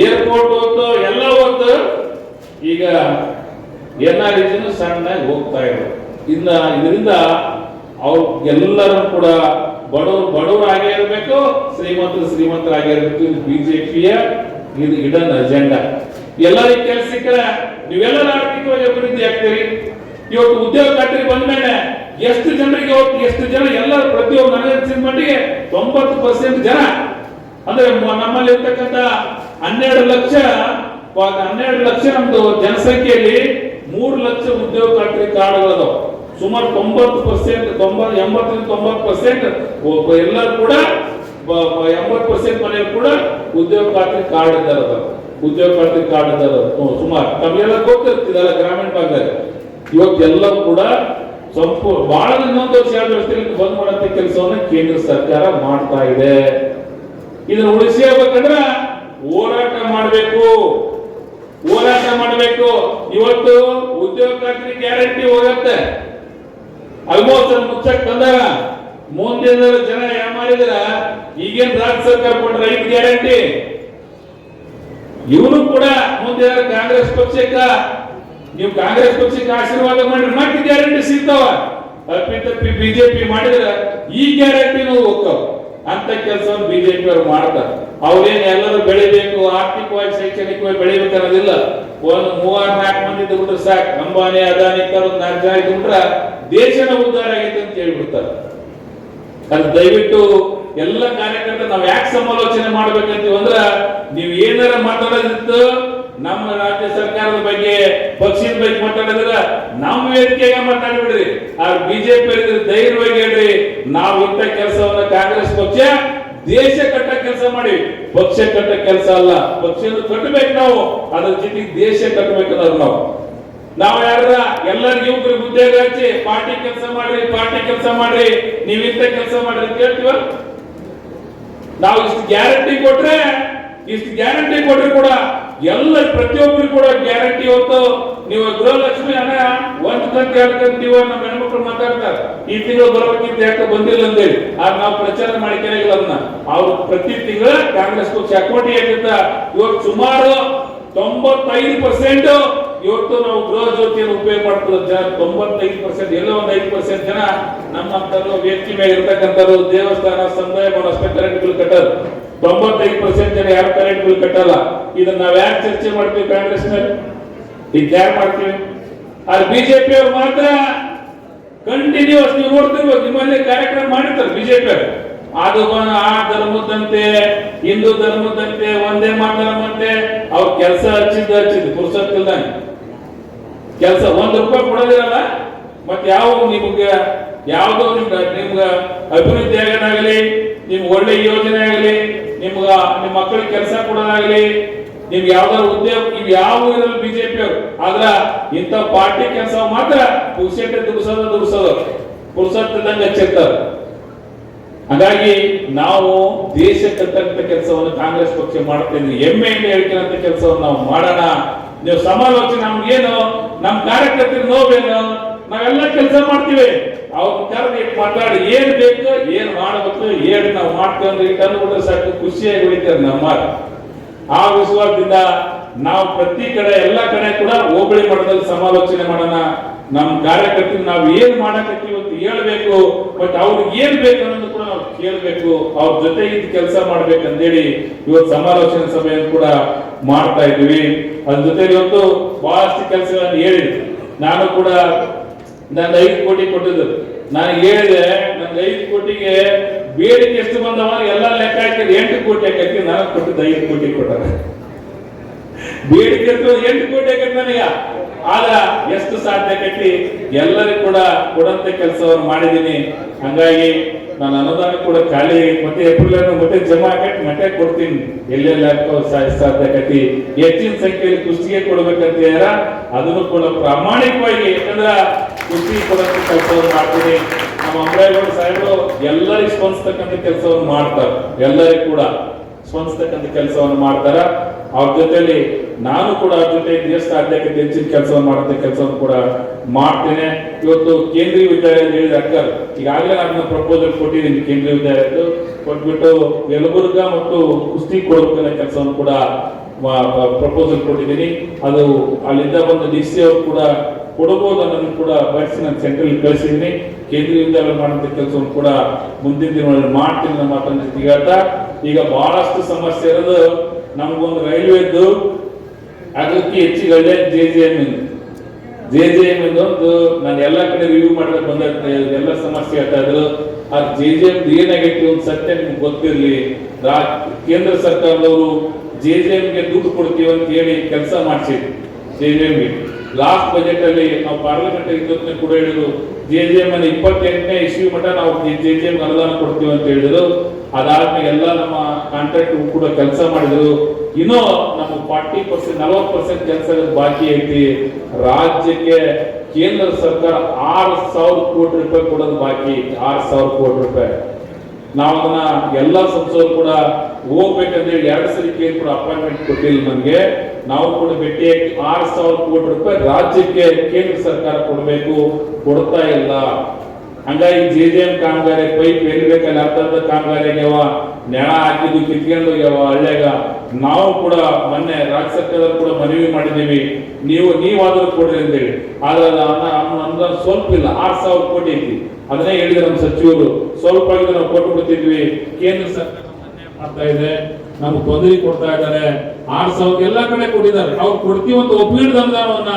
ಏರ್ಪೋರ್ಟ್ ಹೋಯ್ತು, ಎಲ್ಲ ಹೋಯ್ತು. ಈಗ NREG ಸಣ್ಣಾಗಿ ಹೋಗ್ತಾ ಇದೆ. ಇನ್ನ ಇದರಿಂದ ಅವ್ರು ಎಲ್ಲರೂ ಕೂಡ ಬಡವರಾಗೇ ಇರಬೇಕು, ಶ್ರೀಮಂತರಾಗೇ ಇರಬೇಕು. ಇದು ಬಿಜೆಪಿಯ ಇದು ಇಡನ್ ಅಜೆಂಡಾ. ಎಲ್ಲರಿಗೂ ಕೆಲಸ ಸಿಕ್ಕರೆ ನೀವೆಲ್ಲರೂ ಆರ್ಥಿಕವಾಗಿ ಅಭಿವೃದ್ಧಿ ಆಗ್ತೀರಿ. ಇವತ್ತು ಉದ್ಯೋಗ ಖಾತ್ರಿ ಬಂದ್ಮೇಲೆ ಎಷ್ಟು ಜನರಿಗೆ ಎಷ್ಟು ಜನ ಎಲ್ಲರೂ ಪ್ರತಿಯೊಬ್ಬರು ನನಗನ್ಸಿದ ಮಟ್ಟಿಗೆ 90% ಜನ ಅಂದ್ರೆ ನಮ್ಮಲ್ಲಿ ಇರ್ತಕ್ಕಂಥ 12 ಲಕ್ಷ ನಮ್ದು ಜನಸಂಖ್ಯೆಯಲ್ಲಿ 3 ಲಕ್ಷ ಉದ್ಯೋಗ ಖಾತ್ರಿ ಕಾರ್ಡ್ಗಳದಾವ. ಸುಮಾರು 90% 80-90% ಎಲ್ಲರೂ ಕೂಡ 80% ಮನೆಯಲ್ಲಿ ಕೂಡ ಉದ್ಯೋಗ ಖಾತ್ರಿ ಕಾರ್ಡ್ ಇದ್ದಾರ. ಉದ್ಯೋಗ ಖಾತ್ರಿ ಕಾರ್ಡ್ ಇದ್ದಾರ ಸುಮಾರು ತಮಗೆಲ್ಲ ಗೊತ್ತಿರ್ತಿದಲ್ಲ ಗ್ರಾಮೀಣ ಭಾಗದಲ್ಲಿ. ಇವತ್ತೆಲ್ಲವೂ ಕೂಡ ಸಂಪೂರ್ಣ ಬಹಳ ಇನ್ನೊಂದು ವರ್ಷ 2 ವರ್ಷದಲ್ಲಿ ಬಂದ್ ಮಾಡಂತ ಕೆಲಸವನ್ನ ಕೇಂದ್ರ ಸರ್ಕಾರ ಮಾಡ್ತಾ ಇದೆ. ಇದನ್ನ ಉಳಿಸಿ ಹೋಗ್ಬೇಕಂದ್ರೆ ಹೋರಾಟ ಮಾಡಬೇಕು. ಇವತ್ತು ಉದ್ಯೋಗ ಖಾತ್ರಿ ಗ್ಯಾರಂಟಿ ಹೋಗತ್ತೆ, ಆಲ್ಮೋಸ್ಟ್ ಮುಚ್ಚಕ್ ತಂದಾಗ ಮುಂದಿನ ಜನ ಏನ್ ಮಾಡಿದ್ರ, ಈಗೇನ್ ರಾಜ್ಯ ಸರ್ಕಾರ ಕೊಟ್ಟ 5 ಗ್ಯಾರಂಟಿ ಇವನು ಕೂಡ ಮುಂದೆ ಕಾಂಗ್ರೆಸ್ ಪಕ್ಷಕ್ಕ ನೀವು ಕಾಂಗ್ರೆಸ್ ಪಕ್ಷಕ್ಕೆ ಆಶೀರ್ವಾದ ಮಾಡಿ ಮತ್ತೆ ಗ್ಯಾರಂಟಿ ಸಿಗ್ತಾವ. ಅಪ್ಪಿತಪ್ಪಿ ಬಿಜೆಪಿ ಮಾಡಿದ್ರೆ ಈ ಗ್ಯಾರಂಟಿನೂ ಹೋಗ್ತಾವ. ಅಂತ ಕೆಲಸವನ್ನು ಬಿಜೆಪಿ ಅವರು ಮಾಡ್ತಾರೆ. ಅವ್ರೇನ್ ಎಲ್ಲರೂ ಬೆಳಿಬೇಕು, ಆರ್ಥಿಕವಾಗಿ ಶೈಕ್ಷಣಿಕವಾಗಿ ಬೆಳಿಬೇಕು ಅನ್ನೋದಿಲ್ಲ. ಒಂದು 3-4 ಮಂದಿ ಇದ್ಬಿಟ್ರೆ ಸಾಕು, ಅಂಬಾನಿ ಅದಾನಿ 4 ಜನ ಇದ್ಬಿಟ್ರೆ ದೇಶನ ಉದ್ಧಾರ ಆಗೈತೆ ಅಂತ ಹೇಳ್ಬಿಡ್ತಾರೆ. ಅದು ದಯವಿಟ್ಟು ಎಲ್ಲ ಕಾರ್ಯಕರ್ತರು ನಾವ್ ಯಾಕೆ ಸಮಾಲೋಚನೆ ಮಾಡ್ಬೇಕಂತೀವಿ ಅಂದ್ರೆ, ನೀವು ಏನಾರ ಮಾತಾಡೋದಿತ್ತು ನಮ್ಮ ರಾಜ್ಯ ಸರ್ಕಾರದ ಬಗ್ಗೆ ಪಕ್ಷದ ಬಗ್ಗೆ ಮಾತಾಡಿದ್ರೆ ನಮ್ಮ ವೇದಿಕೆಗೆ ಮಾತಾಡ್ಬಿಡ್ರಿ. ಆ ಬಿಜೆಪಿ ಧೈರ್ಯವಾಗಿ ಹೇಳ್ರಿ, ನಾವು ಇಂಥ ಕೆಲಸವನ್ನ ಕಾಂಗ್ರೆಸ್ ಪಕ್ಷ ದೇಶ ಕಟ್ಟ ಕೆಲಸ ಮಾಡಿ, ಪಕ್ಷ ಕಟ್ಟ ಕೆಲಸ ಅಲ್ಲ. ಪಕ್ಷ ಕಟ್ಟಬೇಕು ನಾವು, ಅದ್ರ ಜೊತೆಗೆ ದೇಶ ಕಟ್ಟಬೇಕಂದ್ರೆ ನಾವು ಯಾರ ಎಲ್ಲರಿಗೂ ಯುವಕರಿಗೆ ಉದ್ಯೋಗ ಹಚ್ಚಿ ಪಾರ್ಟಿ ಕೆಲಸ ಮಾಡ್ರಿ ನೀವ್ ಇಂಥ ಕೆಲಸ ಮಾಡ್ರಿ ಅಂತ ಹೇಳ್ತೀವ. ನಾವು ಇಷ್ಟು ಗ್ಯಾರಂಟಿ ಕೊಟ್ರೆ ಕೂಡ ಎಲ್ಲ ಪ್ರತಿಯೊಬ್ಬರು ಕೂಡ ಗ್ಯಾರಂಟಿ ಹೊತ್ತು ನೀವು ಗೃಹಲಕ್ಷ್ಮಿ ಹಣ 1 ಕಂತು 2 ಕಂತು ನಮ್ಮ ಹೆಣ್ಮಕ್ಳು ಮಾತಾಡ್ತಾರೆ, ಈ ತಿಂಗಳು ಬರಬೇಕಿಂತ ಯಾಕೆ ಬಂದಿಲ್ಲ ಅಂತೇಳಿ. ಆಗ ನಾವು ಪ್ರಚಾರ ಮಾಡಿಕೊಂಡಿಲ್ಲ ಅದನ್ನ. ಅವ್ರು ಪ್ರತಿ ತಿಂಗಳ ಕಾಂಗ್ರೆಸ್ ಪಕ್ಷ ಅಕೌಂಟ್ ಹಾಕಿದ್ದ. ಇವತ್ತು ಸುಮಾರು 95% ಇವತ್ತು ನಾವು ಗೃಹ ಜ್ಯೋತಿಯನ್ನು ಉಪಯೋಗ ಮಾಡ್ತದ ಜನ. 95% ಎಲ್ಲೋ ಒಂದು 5% ಜನ ನಮ್ಮಂತರು ವ್ಯಕ್ತಿ ಮೇಲೆ ಇರ್ತಕ್ಕಂಥವ್ರು ದೇವಸ್ಥಾನ ಸಮುದಾಯ ಅಷ್ಟೇ ಕರೆಂಟ್ ಬಿಲ್ ಕಟ್ಟರು. 95% ಜನ ಯಾರು ಕರೆಂಟ್ ಬಿಲ್ ಕಟ್ಟಲ್ಲ. ಇದನ್ನ ನಾವ್ ಯಾಕೆ ಚರ್ಚೆ ಮಾಡ್ತೀವಿ ಕಾಂಗ್ರೆಸ್ ನಲ್ಲಿ, ಈಗ ಯಾರು ಮಾಡ್ತೀವಿ? ಆದ್ರೆ ಬಿಜೆಪಿ ಅವ್ರು ಮಾತ್ರ ಕಂಟಿನ್ಯೂಸ್ ನೀವು ನೋಡ್ತಿರ್ಬೋದು, ನಿಮ್ಮಲ್ಲಿ ಕಾರ್ಯಕ್ರಮ ಮಾಡಿರ್ತಾರೆ ಬಿಜೆಪಿ ಅವರು. ಅದು ಆ ಧರ್ಮದಂತೆ ಹಿಂದೂ ಧರ್ಮದಂತೆ ಒಂದೇ ಮಾತಾಡಂತೆ ಅವ್ರ ಕೆಲಸ ಹಚ್ಚಿದ್ದು ಪುರುಷತ್ತಿಲ್ದಂಗೆ ಕೆಲಸ. 1 ರೂಪಾಯಿ ಕೊಡೋದಿರಲ್ಲ. ಮತ್ತೆ ಯಾವ ಯಾವ್ದೋ ನಿಮ್ಗ ಅಭಿವೃದ್ಧಿ ಆಗೋದಾಗಲಿ, ನಿಮ್ಗೆ ಒಳ್ಳೆ ಯೋಜನೆ ಆಗಲಿ, ನಿಮ್ಮ ಮಕ್ಕಳಿಗೆ ಕೆಲಸ ಕೊಡೋದಾಗಲಿ, ನಿಮ್ಗೆ ಯಾವ್ದಾದ್ರು ಉದ್ಯೋಗ ಇವ್ ಯಾವ ಇರಲ್ಲ ಬಿಜೆಪಿ ಅವರು. ಆದ್ರ ಇಂಥ ಪಾರ್ಟಿ ಕೆಲಸ ಮಾತ್ರ ಪುಕ್ಸೆಟ್ಟೆ ದುಡಿಸೋದು ಪುರುಷತ್ತಿದ್ದಂಗೆ ಹಚ್ಚಿರ್ತಾರೆ. ಹಾಗಾಗಿ ನಾವು ದೇಶ ಕಟ್ಟಂತ ಕೆಲಸವನ್ನು ಕಾಂಗ್ರೆಸ್ ಪಕ್ಷ ಮಾಡ್ತೇವೆ. ಹೆಮ್ಮೆಯಿಂದ ಹೇಳ್ಕೊಂತ ಕೆಲಸವನ್ನು ನಾವು ಮಾಡೋಣ. ನೀವು ಸಮಾಲೋಚನೆ ನಮ್ಗೇನು, ನಮ್ ಕಾರ್ಯಕರ್ತರಿಗೆ ನೋವೇನು, ನಾವೆಲ್ಲ ಕೆಲಸ ಮಾಡ್ತೀವಿ. ಅವ್ರ ಕರೆದು ಮಾತಾಡಿ ಏನ್ ಬೇಕು ಏನ್ ಮಾಡಬೇಕು ಏನ್ ನಾವು ಮಾಡ್ಕೊಂಡ್ರೆ ಕಂಡುಬಿಟ್ರೆ ಸಾಕು, ಖುಷಿಯಾಗಿ ಹೊಡಿತಾರೆ ನಮ್ಮ. ಆ ವಿಶ್ವಾಸದಿಂದ ನಾವು ಪ್ರತಿ ಕಡೆ ಎಲ್ಲ ಕಡೆ ಕೂಡ ಹೋಬಳಿ ಮಟ್ಟದಲ್ಲಿ ಸಮಾಲೋಚನೆ ಮಾಡೋಣ. ನಮ್ಮ ಕಾರ್ಯಕರ್ತರು ನಾವು ಏನ್ ಮಾಡಕತ್ತೀವಿ ಅಂತ ಹೇಳ್ಬೇಕು, ಬಟ್ ಅವ್ರಿಗೆ ಏನ್ ಬೇಕು ಅನ್ನೋದು ಕೂಡ ನಾವು ಕೇಳಬೇಕು. ಅವ್ರ ಜೊತೆಗೆ ಕೆಲಸ ಮಾಡ್ಬೇಕಂತೇಳಿ ಇವತ್ತು ಸಮಾಲೋಚನೆ ಸಭೆಯನ್ನು ಕೂಡ ಮಾಡ್ತಾ ಇದ್ದೀವಿ. ಅದ್ರ ಜೊತೆ ಇವತ್ತು ಬಹಳಷ್ಟು ಕೆಲಸಗಳನ್ನು ಹೇಳಿದ್ರು. ನಾನು ಕೂಡ ನಾನು 5 ಕೋಟಿ ಕೊಟ್ಟಿದ್ದು. ನಾನು ಹೇಳಿದೆ ನನ್ಗೆ 5 ಕೋಟಿಗೆ ಬೇಡಿಕೆ ಎಷ್ಟು ಬಂದವ ಎಲ್ಲ ಲೆಕ್ಕ ಹಾಕಿದ್ರೆ 8 ಕೋಟಿ ಹಾಕಿ ನಾನು ಕೊಟ್ಟಿದ್ದು 5 ಕೋಟಿ ಕೊಟ್ಟಾರ. ಬೇಡಿಕೆ 8 ಕೋಟಿ ಹಾಕಿ ನನಗ. ಆಗ ಎಷ್ಟು ಸಾಧ್ಯ ಕಟ್ಟಿ ಎಲ್ಲರಿಗೂ ಕೂಡ ಕೊಡಂತ ಕೆಲಸವನ್ನು ಮಾಡಿದ್ದೀನಿ. ಹಂಗಾಗಿ ನಾನು ಅನುದಾನ ಕೂಡ ಖಾಲಿ ಮತ್ತೆ ಏಪ್ರಿಲ್ ಮತ್ತೆ ಜಮಾ ಹಾಕಿ ಮತ್ತೆ ಕೊಡ್ತೀನಿ. ಎಲ್ಲೆಲ್ಲ ಸಾಧ್ಯ ಕಟ್ಟಿ ಹೆಚ್ಚಿನ ಸಂಖ್ಯೆಯಲ್ಲಿ ಕುಸ್ತಿಗೆ ಕೊಡ್ಬೇಕಂತ ಹೇಳ್ಯಾರ. ಅದನ್ನು ಕೂಡ ಪ್ರಾಮಾಣಿಕವಾಗಿ ಯಾಕಂದ್ರ ಕುಸ್ತಿ ಕೊಡಂತ ಕೆಲಸವನ್ನು ಮಾಡ್ತೀನಿ. ನಮ್ಮ ಅಂಬೇಗೌಡ ಸಾಹೇಬರು ಎಲ್ಲರಿಗೂ ಸ್ಪಂದಿಸ್ತಕ್ಕಂಥ ಕೆಲಸವನ್ನು ಮಾಡ್ತಾರೆ. ಎಲ್ಲರಿಗೂ ಕೂಡ ಸ್ಪಂದಿಸ್ತಕ್ಕಂಥ ಕೆಲಸವನ್ನು ಮಾಡ್ತಾರ. ಅವ್ರ ಜೊತೆಲಿ ನಾನು ಕೂಡ ಅವ್ರ ಜೊತೆ ದೇಶದ ಅಧ್ಯಕ್ಷತೆ ಹೆಚ್ಚಿನ ಕೆಲಸವನ್ನು ಮಾಡುವಂತ ಕೆಲಸವನ್ನು ಕೂಡ ಮಾಡ್ತೇನೆ. ಇವತ್ತು ಕೇಂದ್ರೀಯ ವಿದ್ಯಾಲಯ ಹೇಳಿದ ಅಕ್ಕರ್ ಈಗಾಗಲೇ ನಾನು ಪ್ರಪೋಸಲ್ ಕೊಟ್ಟಿದ್ದೀನಿ. ಕೇಂದ್ರೀಯ ವಿದ್ಯಾಲಯದ್ದು ಕೊಟ್ಬಿಟ್ಟು ಯಲಬುರ್ಗಾ ಮತ್ತು ಕುಸ್ತಿ ಕೊಡಬೇಕನ್ನೋ ಕೆಲಸವನ್ನು ಕೂಡ ಪ್ರಪೋಸಲ್ ಕೊಟ್ಟಿದ್ದೀನಿ. ಅದು ಅಲ್ಲಿಂದ ಬಂದ DC ಅವರು ಕೂಡ ಕೊಡಬಹುದು ಅನ್ನೋದನ್ನು ಕೂಡ ಬಯಸಿ ನಾನು ಸೆಂಟ್ರಲ್ ಕಳಿಸಿದ್ದೀನಿ. ಕೇಂದ್ರೀಯ ವಿದ್ಯಾಲಯ ಮಾಡುವಂತ ಕೆಲಸವನ್ನು ಕೂಡ ಮುಂದಿನ ದಿನಗಳಲ್ಲಿ ಮಾಡ್ತೀನಿ ನಮ್ಮ ಮಾತನ್ನ ಜೊತೆಗೆ ಹೇಳ್ತಾ, ಈಗ ಬಹಳಷ್ಟು ಸಮಸ್ಯೆ ಇರೋದು ನಮಗೊಂದು ರೈಲ್ವೆದ್ದು ಅದಕ್ಕೆ ಹೆಚ್ಚಿಗೆ ಒಳ್ಳೆ JJM ಒಂದು ನಾನು ಎಲ್ಲ ಕಡೆ ರಿವ್ಯೂ ಮಾಡಿದ್ರೆ ಬಂದ ಎಲ್ಲ ಸಮಸ್ಯೆ ಹೇಳ್ತಾ ಇದ್ರು. ಆ JJM ಏನಾಗೈತಿ ಒಂದು ಸತ್ಯ ನಿಮ್ಗೆ ಗೊತ್ತಿರಲಿ. ಕೇಂದ್ರ ಸರ್ಕಾರದವರು JJMಗೆ ದುಡ್ಡು ಕೊಡ್ತೀವಿ ಅಂತ ಹೇಳಿ ಕೆಲಸ ಮಾಡಿಸಿದ್ರು. JJMಗೆ ಲಾಸ್ಟ್ ಬಜೆಟ್ ಅಲ್ಲಿ ನಾವು ಪಾರ್ಲಿಮೆಂಟ್ ಇದ್ದೊತ್ತನೆ ಕೂಡ ಹೇಳಿದ್ರು JJM ಅನ್ನು 28ನೇ ಇಸ್ವಿ ಮಟ್ಟ ನಾವು JJM ಅನುದಾನ ಕೊಡ್ತೀವಿ ಅಂತ ಹೇಳಿದ್ರು. ಅದಾದ್ಮೇಲೆ ಎಲ್ಲ ನಮ್ಮ ಕಾಂಟ್ರಾಕ್ಟ್ ಕೂಡ ಕೆಲಸ ಮಾಡಿದ್ರು. ಇನ್ನೂ ನಮ್ಮ 40% 40% ಕೆಲಸ ಬಾಕಿ ಐತಿ. ರಾಜ್ಯಕ್ಕೆ ಕೇಂದ್ರ ಸರ್ಕಾರ 6,000 ಕೋಟಿ ರೂಪಾಯಿ ಕೊಡೋದು ಬಾಕಿ ಐತಿ. 6,000 ಕೋಟಿ ರೂಪಾಯಿ ನಾವು ಅದನ್ನ ಎಲ್ಲ ಸಂಸದರು ಕೂಡ ಹೋಗ್ಬೇಕಂದ್ರೆ 2 ಸರಿ ಕೇಂದ್ರ ಅಪಾಯಿಂಟ್ಮೆಂಟ್ ಕೊಟ್ಟಿಲ್ಲ ನಮ್ಗೆ. ನಾವು ಕೂಡ ಭೇಟಿಯಾಗಿ 6,000 ಕೋಟಿ ರೂಪಾಯಿ ರಾಜ್ಯಕ್ಕೆ ಕೇಂದ್ರ ಸರ್ಕಾರ ಕೊಡಬೇಕು, ಕೊಡ್ತಾ ಇಲ್ಲ. ಹಂಗಾಗಿ JJM ಕಾಮಗಾರಿ ಪೈಪ್ ಎಲ್ಲಿ ಬೇಕಲ್ಲಿ ಅರ್ಧ ಕಾಮಗಾರಿ ಆಗ್ಯಾವ, ನೆಳ ಹಾಕಿದ್ದು ಕಿತ್ಕೊಂಡು ಹೋಗ್ಯಾವ ಹಳ್ಳ್ಯಾಗ. ನಾವು ಕೂಡ ಮೊನ್ನೆ ರಾಜ್ಯ ಸರ್ಕಾರದಲ್ಲಿ ಕೂಡ ಮನವಿ ಮಾಡಿದ್ದೀವಿ, ನೀವಾದ್ರೂ ಕೊಡ್ರಿ ಅಂತೇಳಿ. ಆದ್ರೆ ಅನುದಾನ ಸ್ವಲ್ಪ ಇಲ್ಲ, 6,000 ಕೋಟಿ ಐತಿ. ಅದನ್ನೇ ಹೇಳಿದ್ರೆ ನಮ್ಮ ಸಚಿವರು ಸ್ವಲ್ಪ ನಾವು ಕೊಟ್ಟು ಬಿಡ್ತಿದ್ವಿ. ಕೇಂದ್ರ ಸರ್ಕಾರ ಮಾಡ್ತಾ ಇದೆ, ನಮ್ಗೆ ತೊಂದರೆ ಕೊಡ್ತಾ ಇದ್ದಾರೆ. 6,000 ಎಲ್ಲಾ ಕಡೆ ಕೊಟ್ಟಿದ್ದಾರೆ. ಅವ್ರು ಕೊಡ್ತೀವಿ ಅಂತ ಒಪ್ಪಿದ ಅನುದಾನವನ್ನ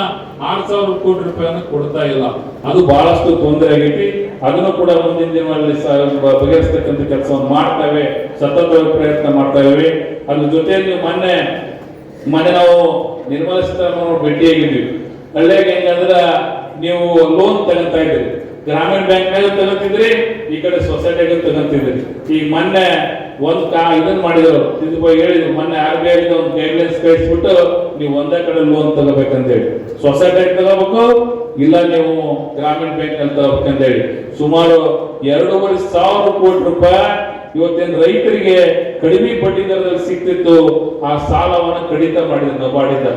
6,000 ಕೋಟಿ ರೂಪಾಯಿಯನ್ನು ಕೊಡ್ತಾ ಇಲ್ಲ. ಅದು ಬಹಳಷ್ಟು ತೊಂದರೆ ಆಗೈತಿ. ಅದನ್ನು ಕೂಡ ಮುಂದಿನ ದಿನಗಳಲ್ಲಿ ಬಗೆಹರಿಸತಕ್ಕಂಥ ಕೆಲಸವನ್ನು ಮಾಡ್ತೇವೆ, ಸತತ ಪ್ರಯತ್ನ ಮಾಡ್ತಾ ಇದ್ದೇವೆ. ಅದ್ರ ಜೊತೆಯಲ್ಲಿ ಮೊನ್ನೆ ನಾವು ನಿರ್ಮಲಾ ಸೀತಾರಾಮನ್ ಭೇಟಿಯಾಗಿದ್ವಿ. ಹಳ್ಳಿಯಾಗ ಹೆಂಗಂದ್ರ ನೀವು ಲೋನ್ ತಗೊಂತಾ ಇದ್ರಿ, ಗ್ರಾಮೀಣ ಬ್ಯಾಂಕ್ ಮೇಲೆ ತಗೊಂತಿದ್ರಿ, ಈ ಕಡೆ ಸೊಸೈಟಿಗೆ ತಗೊಂತಿದ್ರಿ. ಈಗ ಮೊನ್ನೆ ಇದನ್ನ ಮಾಡಿದ್ರು, ಹೇಳಿದ್ರು ಮೊನ್ನೆ RBI ಒಂದು ಗೈಡ್ಲೈನ್ಸ್ ಕಳಿಸ್ಬಿಟ್ಟು ನೀವು ಒಂದೇ ಕಡೆ ಲೋನ್ ತಗೋಬೇಕಂತ ಹೇಳಿ, ಸೊಸೈಟಿ ತಗೋಬೇಕು ಇಲ್ಲ ನೀವು ಗ್ರಾಮೀಣ ಬ್ಯಾಂಕ್ ನಲ್ಲಿ ತಗೋಬೇಕಂತ ಹೇಳಿ ಸುಮಾರು 2,500 ಕೋಟಿ ರೂಪಾಯಿ ಇವತ್ತೇನು ರೈತರಿಗೆ ಕಡಿಮೆ ಬಡ್ಡಿ ದರದಲ್ಲಿ ಸಿಗ್ತಿತ್ತು. ಆ ಸಾಲವನ್ನು ಕಡಿತ ಮಾಡಿದ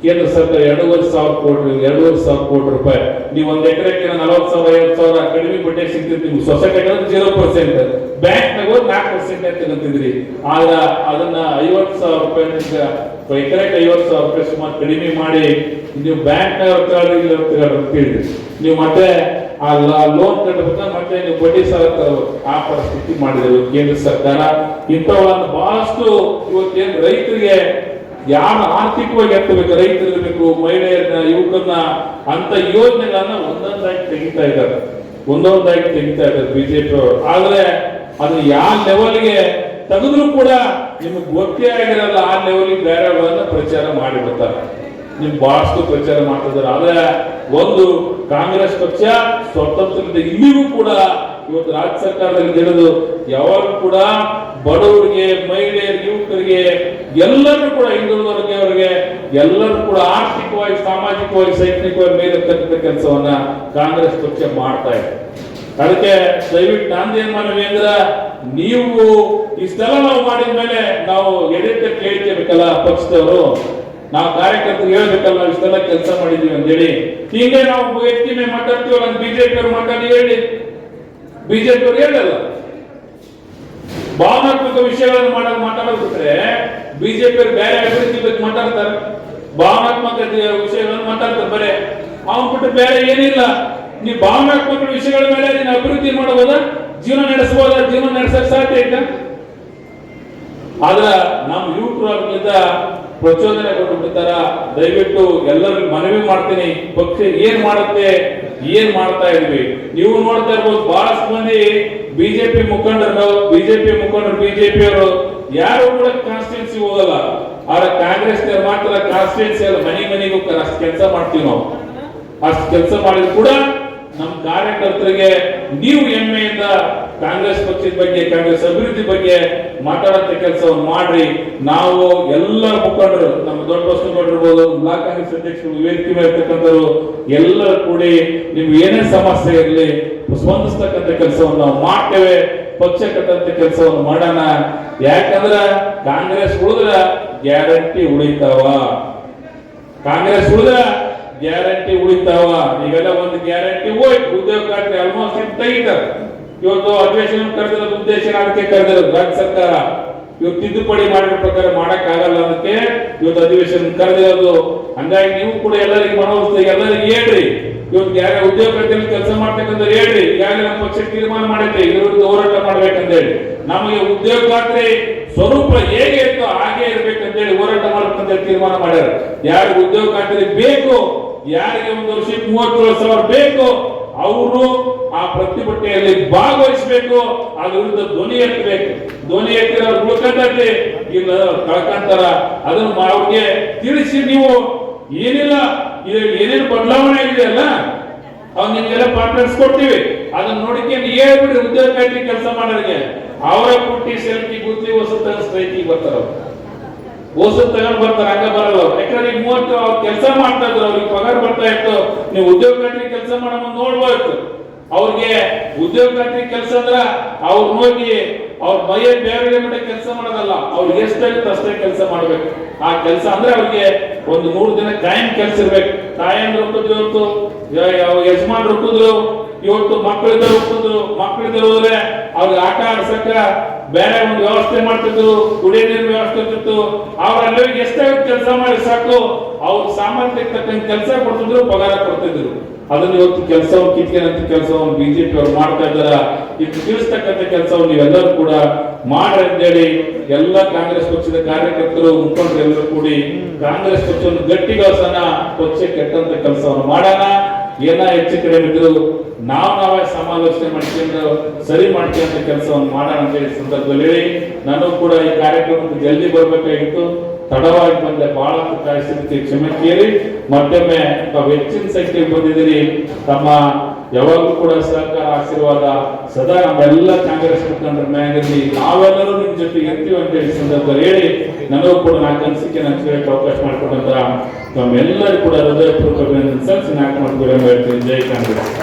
ಕೇಂದ್ರ ಸರ್ಕಾರ 2,500 ಕೋಟಿ ರೂಪಾಯಿ. ನೀವು ಒಂದ್ ಎಕರೆಗೆ 40,000 50,000 ಕಡಿಮೆ ಬಡ್ಡಿ ಸಿಗ್ತಿತ್ತು. ನಿಮ್ಗೆ ಸೊಸೈಟಿ 0%, ಬ್ಯಾಂಕ್ನಾಗ 4% ತಗೊಂತಿದ್ರಿ. ಆಗ ಅದನ್ನ 50,000 ರೂಪಾಯಿ ಎಕರೆಗೆ 50,000 ರೂಪಾಯಿ ಸುಮಾರು ಕಡಿಮೆ ಮಾಡಿ ನೀವು ಬ್ಯಾಂಕ್ನಾಗ ತಿಳಿದ್ರಿ. ನೀವು ಮತ್ತೆ ಆ ಲೋನ್ ಕಟ್ಟಬೇಕ, ಮತ್ತೆ ನೀವು ಬಡ್ಡಿ ಸಾಲ ತರಬೇಕು. ಆ ಪರಿಸ್ಥಿತಿ ಮಾಡಿದ್ರು ಕೇಂದ್ರ ಸರ್ಕಾರ. ಇಂಥವುಗಳನ್ನು ಬಹಳಷ್ಟು ಇವತ್ತೇನು ರೈತರಿಗೆ ಯಾರು ಆರ್ಥಿಕವಾಗಿ ಎತ್ತಬೇಕು, ರೈತರು ಇರಬೇಕು, ಮಹಿಳೆಯರನ್ನ, ಯುವಕರನ್ನ ಅಂತ ಯೋಜನೆಗಳನ್ನ ಒಂದೊಂದಾಗಿ ತೆಗಿತಾ ಇದ್ದಾರೆ ಬಿಜೆಪಿ ಅವರು. ಆದ್ರೆ ಅದು ಯಾವ ಲೆವೆಲ್ಗೆ ತೆಗೆದ್ರು ಕೂಡ ನಿಮ್ಗೆ ಗೊತ್ತೇ ಆಗಿರಲ್ಲ. ಆ ಲೆವೆಲ್ಗೆ ಬೇರೆಗಳನ್ನ ಪ್ರಚಾರ ಮಾಡಿಬಿಡ್ತಾರೆ. ನಿಮ್ಗೆ ಬಹಳಷ್ಟು ಪ್ರಚಾರ ಮಾಡ್ತಿದ್ದಾರೆ. ಆದ್ರೆ ಒಂದು ಕಾಂಗ್ರೆಸ್ ಪಕ್ಷ ಸ್ವತಂತ್ರದ ಇಲ್ಲಿಗೂ ಕೂಡ ಇವತ್ತು ರಾಜ್ಯ ಸರ್ಕಾರದಲ್ಲಿ ತಿಳಿದು ಯಾವಾಗ ಕೂಡ ಬಡವರಿಗೆ, ಮಹಿಳೆಯರಿಗೆ, ಯುವಕರಿಗೆ ಎಲ್ಲರೂ ಕೂಡ ಹಿಂದುಳಿದವರಿಗೆ ಅವರಿಗೆ ಎಲ್ಲರೂ ಕೂಡ ಆರ್ಥಿಕವಾಗಿ, ಸಾಮಾಜಿಕವಾಗಿ, ಶೈಕ್ಷಣಿಕವಾಗಿ ಮೇಲೆತ್ತಕ್ಕಂಥ ಕೆಲಸವನ್ನ ಕಾಂಗ್ರೆಸ್ ಪಕ್ಷ ಮಾಡ್ತಾ ಇದೆ. ಅದಕ್ಕೆ ದಯವಿಟ್ಟು ನಾಂದೇನ್ ಮನವಿ ಅಂದ್ರೆ, ನೀವು ಇಷ್ಟೆಲ್ಲ ನಾವು ಮಾಡಿದ ಮೇಲೆ ನಾವು ಎಡೆತ್ತ ಕೇಳ್ಕೋಬೇಕಲ್ಲ ಪಕ್ಷದವರು, ನಾವು ಕಾರ್ಯಕರ್ತರು ಹೇಳ್ಬೇಕಲ್ಲ ನಾವು ಇಷ್ಟೆಲ್ಲ ಕೆಲಸ ಮಾಡಿದೀವಿ ಅಂತೇಳಿ. ಹೀಗೆ ನಾವು ಎತ್ತಿ ಮೇಲೆ ಮಾತಾಡ್ತೀವಲ್ಲ, ಬಿಜೆಪಿ ಅವರು ಮಾತಾಡಿ ಹೇಳಿ, ಬಿಜೆಪಿ ಅವರು ಹೇಳಲ್ಲ. ಭಾವನಾತ್ಮಕ ವಿಷಯಗಳನ್ನು ಮಾತಾಡೋದು ಬಿಟ್ರೆ ಬಿಜೆಪಿ ಅವರು ಬೇರೆ ಅಭಿವೃದ್ಧಿ ಬಗ್ಗೆ ಮಾತಾಡ್ತಾರೆ, ಭಾವನಾತ್ಮಕ ವಿಷಯಗಳನ್ನು ಮಾತಾಡ್ತಾರೆ. ಬರೇ ಅವನ್ ಬಿಟ್ಟು ಬೇರೆ ಏನಿಲ್ಲ. ನೀವು ಭಾವನಾತ್ಮಕ ವಿಷಯಗಳ ಮೇಲೆ ನೀನು ಅಭಿವೃದ್ಧಿ ಮಾಡಬಹುದಾ, ಜೀವನ ನಡೆಸಬಹುದಾ, ಜೀವನ ನಡೆಸಕ್ ಸಾಧ್ಯ ಐತ? ಆದ್ರ ನಮ್ಮ ಯುವಕರು ಪ್ರಚೋದನೆ ಕೊಟ್ಟು ಬಿಡ್ತಾರ. ದಯವಿಟ್ಟು ಎಲ್ಲರಿಗೂ ಮನವಿ ಮಾಡ್ತೀನಿ, ಪಕ್ಷ ಏನ್ ಮಾಡುತ್ತೆ, ಏನ್ ಮಾಡ್ತಾ ಇದ್ವಿ ನೀವು ನೋಡ್ತಾ ಇರ್ಬೋದು. ಬಹಳಷ್ಟು ಮಂದಿ ಬಿಜೆಪಿ ಮುಖಂಡರು ಬಿಜೆಪಿ ಅವರು ಯಾರು ಕೂಡ ಕಾನ್ಸ್ಟಿಟ್ಯೂನ್ಸಿ ಹೋಗಲ್ಲ. ಆದ್ರೆ ಕಾಂಗ್ರೆಸ್ ಮಾತ್ರ ಕಾನ್ಸ್ಟಿಟ್ಯೂನ್ಸಿ ಮನೆಗೆ ಹೋಗ್ತಾರೆ. ಅಷ್ಟು ಕೆಲಸ ಮಾಡ್ತೀವಿ ನಾವು. ಅಷ್ಟು ಕೆಲಸ ಮಾಡಿದ್ರು ಕೂಡ ನಮ್ಮ ಕಾರ್ಯಕರ್ತರಿಗೆ ನೀವು ಹೆಮ್ಮೆಯಿಂದ ಕಾಂಗ್ರೆಸ್ ಪಕ್ಷದ ಬಗ್ಗೆ, ಕಾಂಗ್ರೆಸ್ ಅಭಿವೃದ್ಧಿ ಬಗ್ಗೆ ಮಾತಾಡಂತ ಕೆಲಸವನ್ನು ಮಾಡ್ರಿ. ನಾವು ಎಲ್ಲ ಮುಖಂಡರು, ನಮ್ಮ ದೊಡ್ಡ ಬಸವನಗೌಡರು, ಬ್ಲಾಕ್ ಕಾಂಗ್ರೆಸ್ ಅಧ್ಯಕ್ಷರು, ವೇದಿಕೆ ಮೇಲೆ ಇರ್ತಕ್ಕಂಥವ್ರು ಎಲ್ಲರೂ ಕೂಡಿ ನಿಮ್ಗೆ ಏನೇ ಸಮಸ್ಯೆ ಇರಲಿ ಸ್ಪಂದಿಸ್ತಕ್ಕಂಥ ಕೆಲಸವನ್ನು ನಾವು ಮಾಡ್ತೇವೆ. ಪಕ್ಷ ಕಟ್ಟಂತ ಕೆಲಸವನ್ನು ಮಾಡೋಣ. ಯಾಕಂದ್ರ ಕಾಂಗ್ರೆಸ್ ಉಳಿದ್ರ ಗ್ಯಾರಂಟಿ ಉಳಿತಾವ. ಕಾಂಗ್ರೆಸ್ ಉಳಿದ್ರ ಗ್ಯಾರಂಟಿ ಉಳಿತಾವ. ಈಗೆಲ್ಲ ಒಂದು ಗ್ಯಾರಂಟಿ ಹೋಯ್ತು. ಉದ್ಯೋಗ ಖಾತ್ರಿ ಆಲ್ಮೋಸ್ಟ್ ತೆಗಿತಾರೆ. ಇವತ್ತು ಅಧಿವೇಶನ ಕರೆದಿರೋದು ಉದ್ದೇಶ ಅದಕ್ಕೆ ಕರೆದಿರೋದು ರಾಜ್ಯ ಸರ್ಕಾರ. ಇವತ್ತು ತಿದ್ದುಪಡಿ ಮಾಡಿದ ಪ್ರಕಾರ ಮಾಡಕ್ ಆಗಲ್ಲ ಅನ್ನೋದಕ್ಕೆ ಇವತ್ತು ಅಧಿವೇಶನ ಕರೆದಿರೋದು. ಹಂಗಾಗಿ ನೀವು ಕೂಡ ಎಲ್ಲರಿಗೂ ಮನವೊಲಿಸಿ, ಎಲ್ಲರಿಗೂ ಹೇಳ್ರಿ. ಇವತ್ತು ಯಾರ ಉದ್ಯೋಗ ಖಾತ್ರಿಯಲ್ಲಿ ಕೆಲಸ ಮಾಡ್ಬೇಕಂತ ಹೇಳ್ರಿ. ಈಗಾಗಲೇ ನಮ್ಮ ಪಕ್ಷ ತೀರ್ಮಾನ ಮಾಡೈತೆ ಇದ್ರ ವಿರುದ್ಧ ಹೋರಾಟ ಮಾಡ್ಬೇಕಂತ ಹೇಳಿ. ನಮಗೆ ಉದ್ಯೋಗ ಖಾತ್ರಿ ಸ್ವರೂಪ ಹೇಗೆ ಇತ್ತು ಹಾಗೆ ಇರ್ಬೇಕಂತ ಹೇಳಿ ಹೋರಾಟ ಮಾಡ್ಬೇಕಂತ ಹೇಳಿ ತೀರ್ಮಾನ ಮಾಡ್ಯಾರ. ಯಾರಿಗೆ ಉದ್ಯೋಗ ಖಾತ್ರಿ ಬೇಕು, ಯಾರಿಗೆ ಒಂದು ವರ್ಷಕ್ಕೆ 37,000 ಬೇಕು, ಅವರು ಆ ಪ್ರತಿಭಟನೆಯಲ್ಲಿ ಭಾಗವಹಿಸಬೇಕು. ಅದ್ರ ವಿರುದ್ಧ ಧ್ವನಿ ಎತ್ತಬೇಕು. ಧ್ವನಿ ಎತ್ತಿರೋರು ಉಳ್ಕೊಂಡಲ್ಲಿ ಇಲ್ಲ ಕಳ್ಕೊಂತಾರ. ಅದನ್ನು ಅವ್ರಿಗೆ ತಿಳಿಸಿ ನೀವು ಏನಿಲ್ಲ ಏನೇನು ಬದಲಾವಣೆ ಆಗಿದೆಯಲ್ಲ ಅವ್ರು ನಿಮ್ಗೆಲ್ಲ ಪಾರ್ಟ್ನರ್ಸ್ ಕೊಡ್ತೀವಿ. ಅದನ್ನ ನೋಡಿಕೊಂಡು ಹೇಳ್ಬಿಡ್ರಿ ಉದ್ಯೋಗ ಖಾತ್ರಿ ಕೆಲಸ ಮಾಡೋರಿಗೆ. ಅವರ ಪುಟ್ಟಿ ಸೆಲ್ಫಿ ಗುತ್ತಿ ಹೊಸ ಸ್ಟ್ರೈಕಿಗೆ ಬರ್ತಾರ. ಓಸದ್ ತಗೊಂಡ್ ಬರ್ತಾರೆ, ಹಂಗ ಬರಲ್ಲ. ಯಾಕಂದ್ರೆ 30 ಅವ್ರು ಕೆಲಸ ಮಾಡ್ತಾ ಇದ್ರು, ಅವ್ರಿಗೆ ಪಗಾರ ಬರ್ತಾ ಇತ್ತು. ನೀವು ಉದ್ಯೋಗ ಖಾತ್ರಿ ಕೆಲಸ ಮಾಡೋ ನೋಡ್ಬೋದು. ಅವ್ರಿಗೆ ಉದ್ಯೋಗ ಖಾತ್ರಿ ಕೆಲಸ ಅಂದ್ರ ಅವ್ರು ಹೋಗಿ ಅವ್ರ ಮೈಯ ಬೇರೆ ಮಟ್ಟ ಕೆಲಸ ಮಾಡೋದಲ್ಲ. ಅವ್ರಿಗೆ ಎಷ್ಟಾಗುತ್ತೆ ಅಷ್ಟೇ ಕೆಲಸ ಮಾಡ್ಬೇಕು. ಆ ಕೆಲಸ ಅಂದ್ರೆ ಅವ್ರಿಗೆ ಒಂದು 3 ದಿನ ಕಾಯಂ ಕೆಲಸ ಇರ್ಬೇಕು. ತಾಯಂದ್ರು ಹುಟ್ಟಿದ್ರು, ಇವತ್ತು ಯಜಮಾನ್ರು ಹುಟ್ಟಿದ್ರು, ಇವತ್ತು ಮಕ್ಕಳಿದ್ದರು ಹುಟ್ಟಿದ್ರು. ಮಕ್ಕಳಿದ್ದರು ಹೋದ್ರೆ ಅವ್ರಿಗೆ ಆಟ ಆಡ್ಸಕ್ಕ ಬೇರೆ ಒಂದು ವ್ಯವಸ್ಥೆ ಮಾಡ್ತಿದ್ರು, ಕುಡಿಯ ನೀರು ವ್ಯವಸ್ಥೆ ಇರ್ತಿತ್ತು. ಅವ್ರಿಗೆ ಎಷ್ಟಾಗುತ್ತೆ ಕೆಲಸ ಮಾಡಿ ಸಾಕು. ಅವ್ರ ಸಾಮರ್ಥ್ಯಕ್ಕೆ ತಕ್ಕಂತ ಕೆಲಸ ಕೊಡ್ತಿದ್ರು, ಪಗಾರ ಕೊಡ್ತಿದ್ರು. ಅದನ್ನ ಇವತ್ತು ಕೆಲಸವನ್ನು ಕಿತ್ಕೊಂಡಂತ ಕೆಲಸವನ್ನು ಬಿಜೆಪಿ ಅವರು ಮಾಡ್ತಾ ಇದ್ದಾರ. ಇದು ತಿಳಿಸ್ತಕ್ಕಂಥ ಕೆಲಸವನ್ನು ನೀವೆಲ್ಲರೂ ಕೂಡ ಮಾಡ್ರಿ ಅಂತೇಳಿ ಎಲ್ಲ ಕಾಂಗ್ರೆಸ್ ಪಕ್ಷದ ಕಾರ್ಯಕರ್ತರು, ಮುಖಂಡರು ಎಲ್ಲರೂ ಕೂಡಿ ಕಾಂಗ್ರೆಸ್ ಪಕ್ಷವನ್ನು ಗಟ್ಟಿಗೊಳಿಸೋಣ. ಪಕ್ಷ ಕೆಟ್ಟಂತ ಕೆಲಸವನ್ನು ಮಾಡೋಣ. ಏನ ಹೆಚ್ಚು ಕಡಿಮೆ ಇದ್ರು ನಾವೇ ಸಮಾಲೋಚನೆ ಮಾಡ್ಕೊಂಡು ಸರಿ ಮಾಡ್ಕೊಂತ ಕೆಲಸವನ್ನು ಮಾಡೋಣ ಅಂತ ಹೇಳಿ ಸಂದರ್ಭದಲ್ಲಿ ಹೇಳಿ, ನಾನು ಕೂಡ ಈ ಕಾರ್ಯಕ್ರಮಕ್ಕೆ ಜಲ್ದಿ ಬರ್ಬೇಕಾಗಿತ್ತು, ತಡವಾಗಿ ಬಂದೆ. ಬಹಳ ಕಾಯಿಸಿದ್ದಕ್ಕೆ ಕ್ಷಮೆ ಕೇಳಿ. ಮತ್ತೊಮ್ಮೆ ತಾವು ಹೆಚ್ಚಿನ ಸಂಖ್ಯೆಯಲ್ಲಿ ಬಂದಿದ್ದೀರಿ. ತಮ್ಮ ಯಾವಾಗಲೂ ಕೂಡ ಸಹಕಾರ, ಆಶೀರ್ವಾದ ಸದಾ ನಮ್ಮೆಲ್ಲ ಕಾಂಗ್ರೆಸ್ ಮುಖಂಡರ ಮ್ಯಾಗಿರಲಿ. ನಾವೆಲ್ಲರೂ ನಿಮ್ ಜೊತೆ ಇರ್ತೀವಿ ಅಂತ ಹೇಳಿ ಸಂದರ್ಭದಲ್ಲಿ ಹೇಳಿ, ನನಗೂ ಕೂಡ ನಾಲ್ಕು ಅನಿಸಿಕೆ ನಾನು ಕೇಳಕ್ಕೆ ಅವಕಾಶ ಮಾಡಿಕೊಟ್ಟಂತ ತಮ್ಮೆಲ್ಲರೂ ಕೂಡ ಹೃದಯಪೂರ್ವಕ ಅಭಿನಂದನೆ ಸಲ್ಲಿಸಿ ನಾಲ್ಕು ಮಾತು ಹೇಳ್ತೀನಿ. ಜೈ ಕಾಂಗ್ರೆಸ್.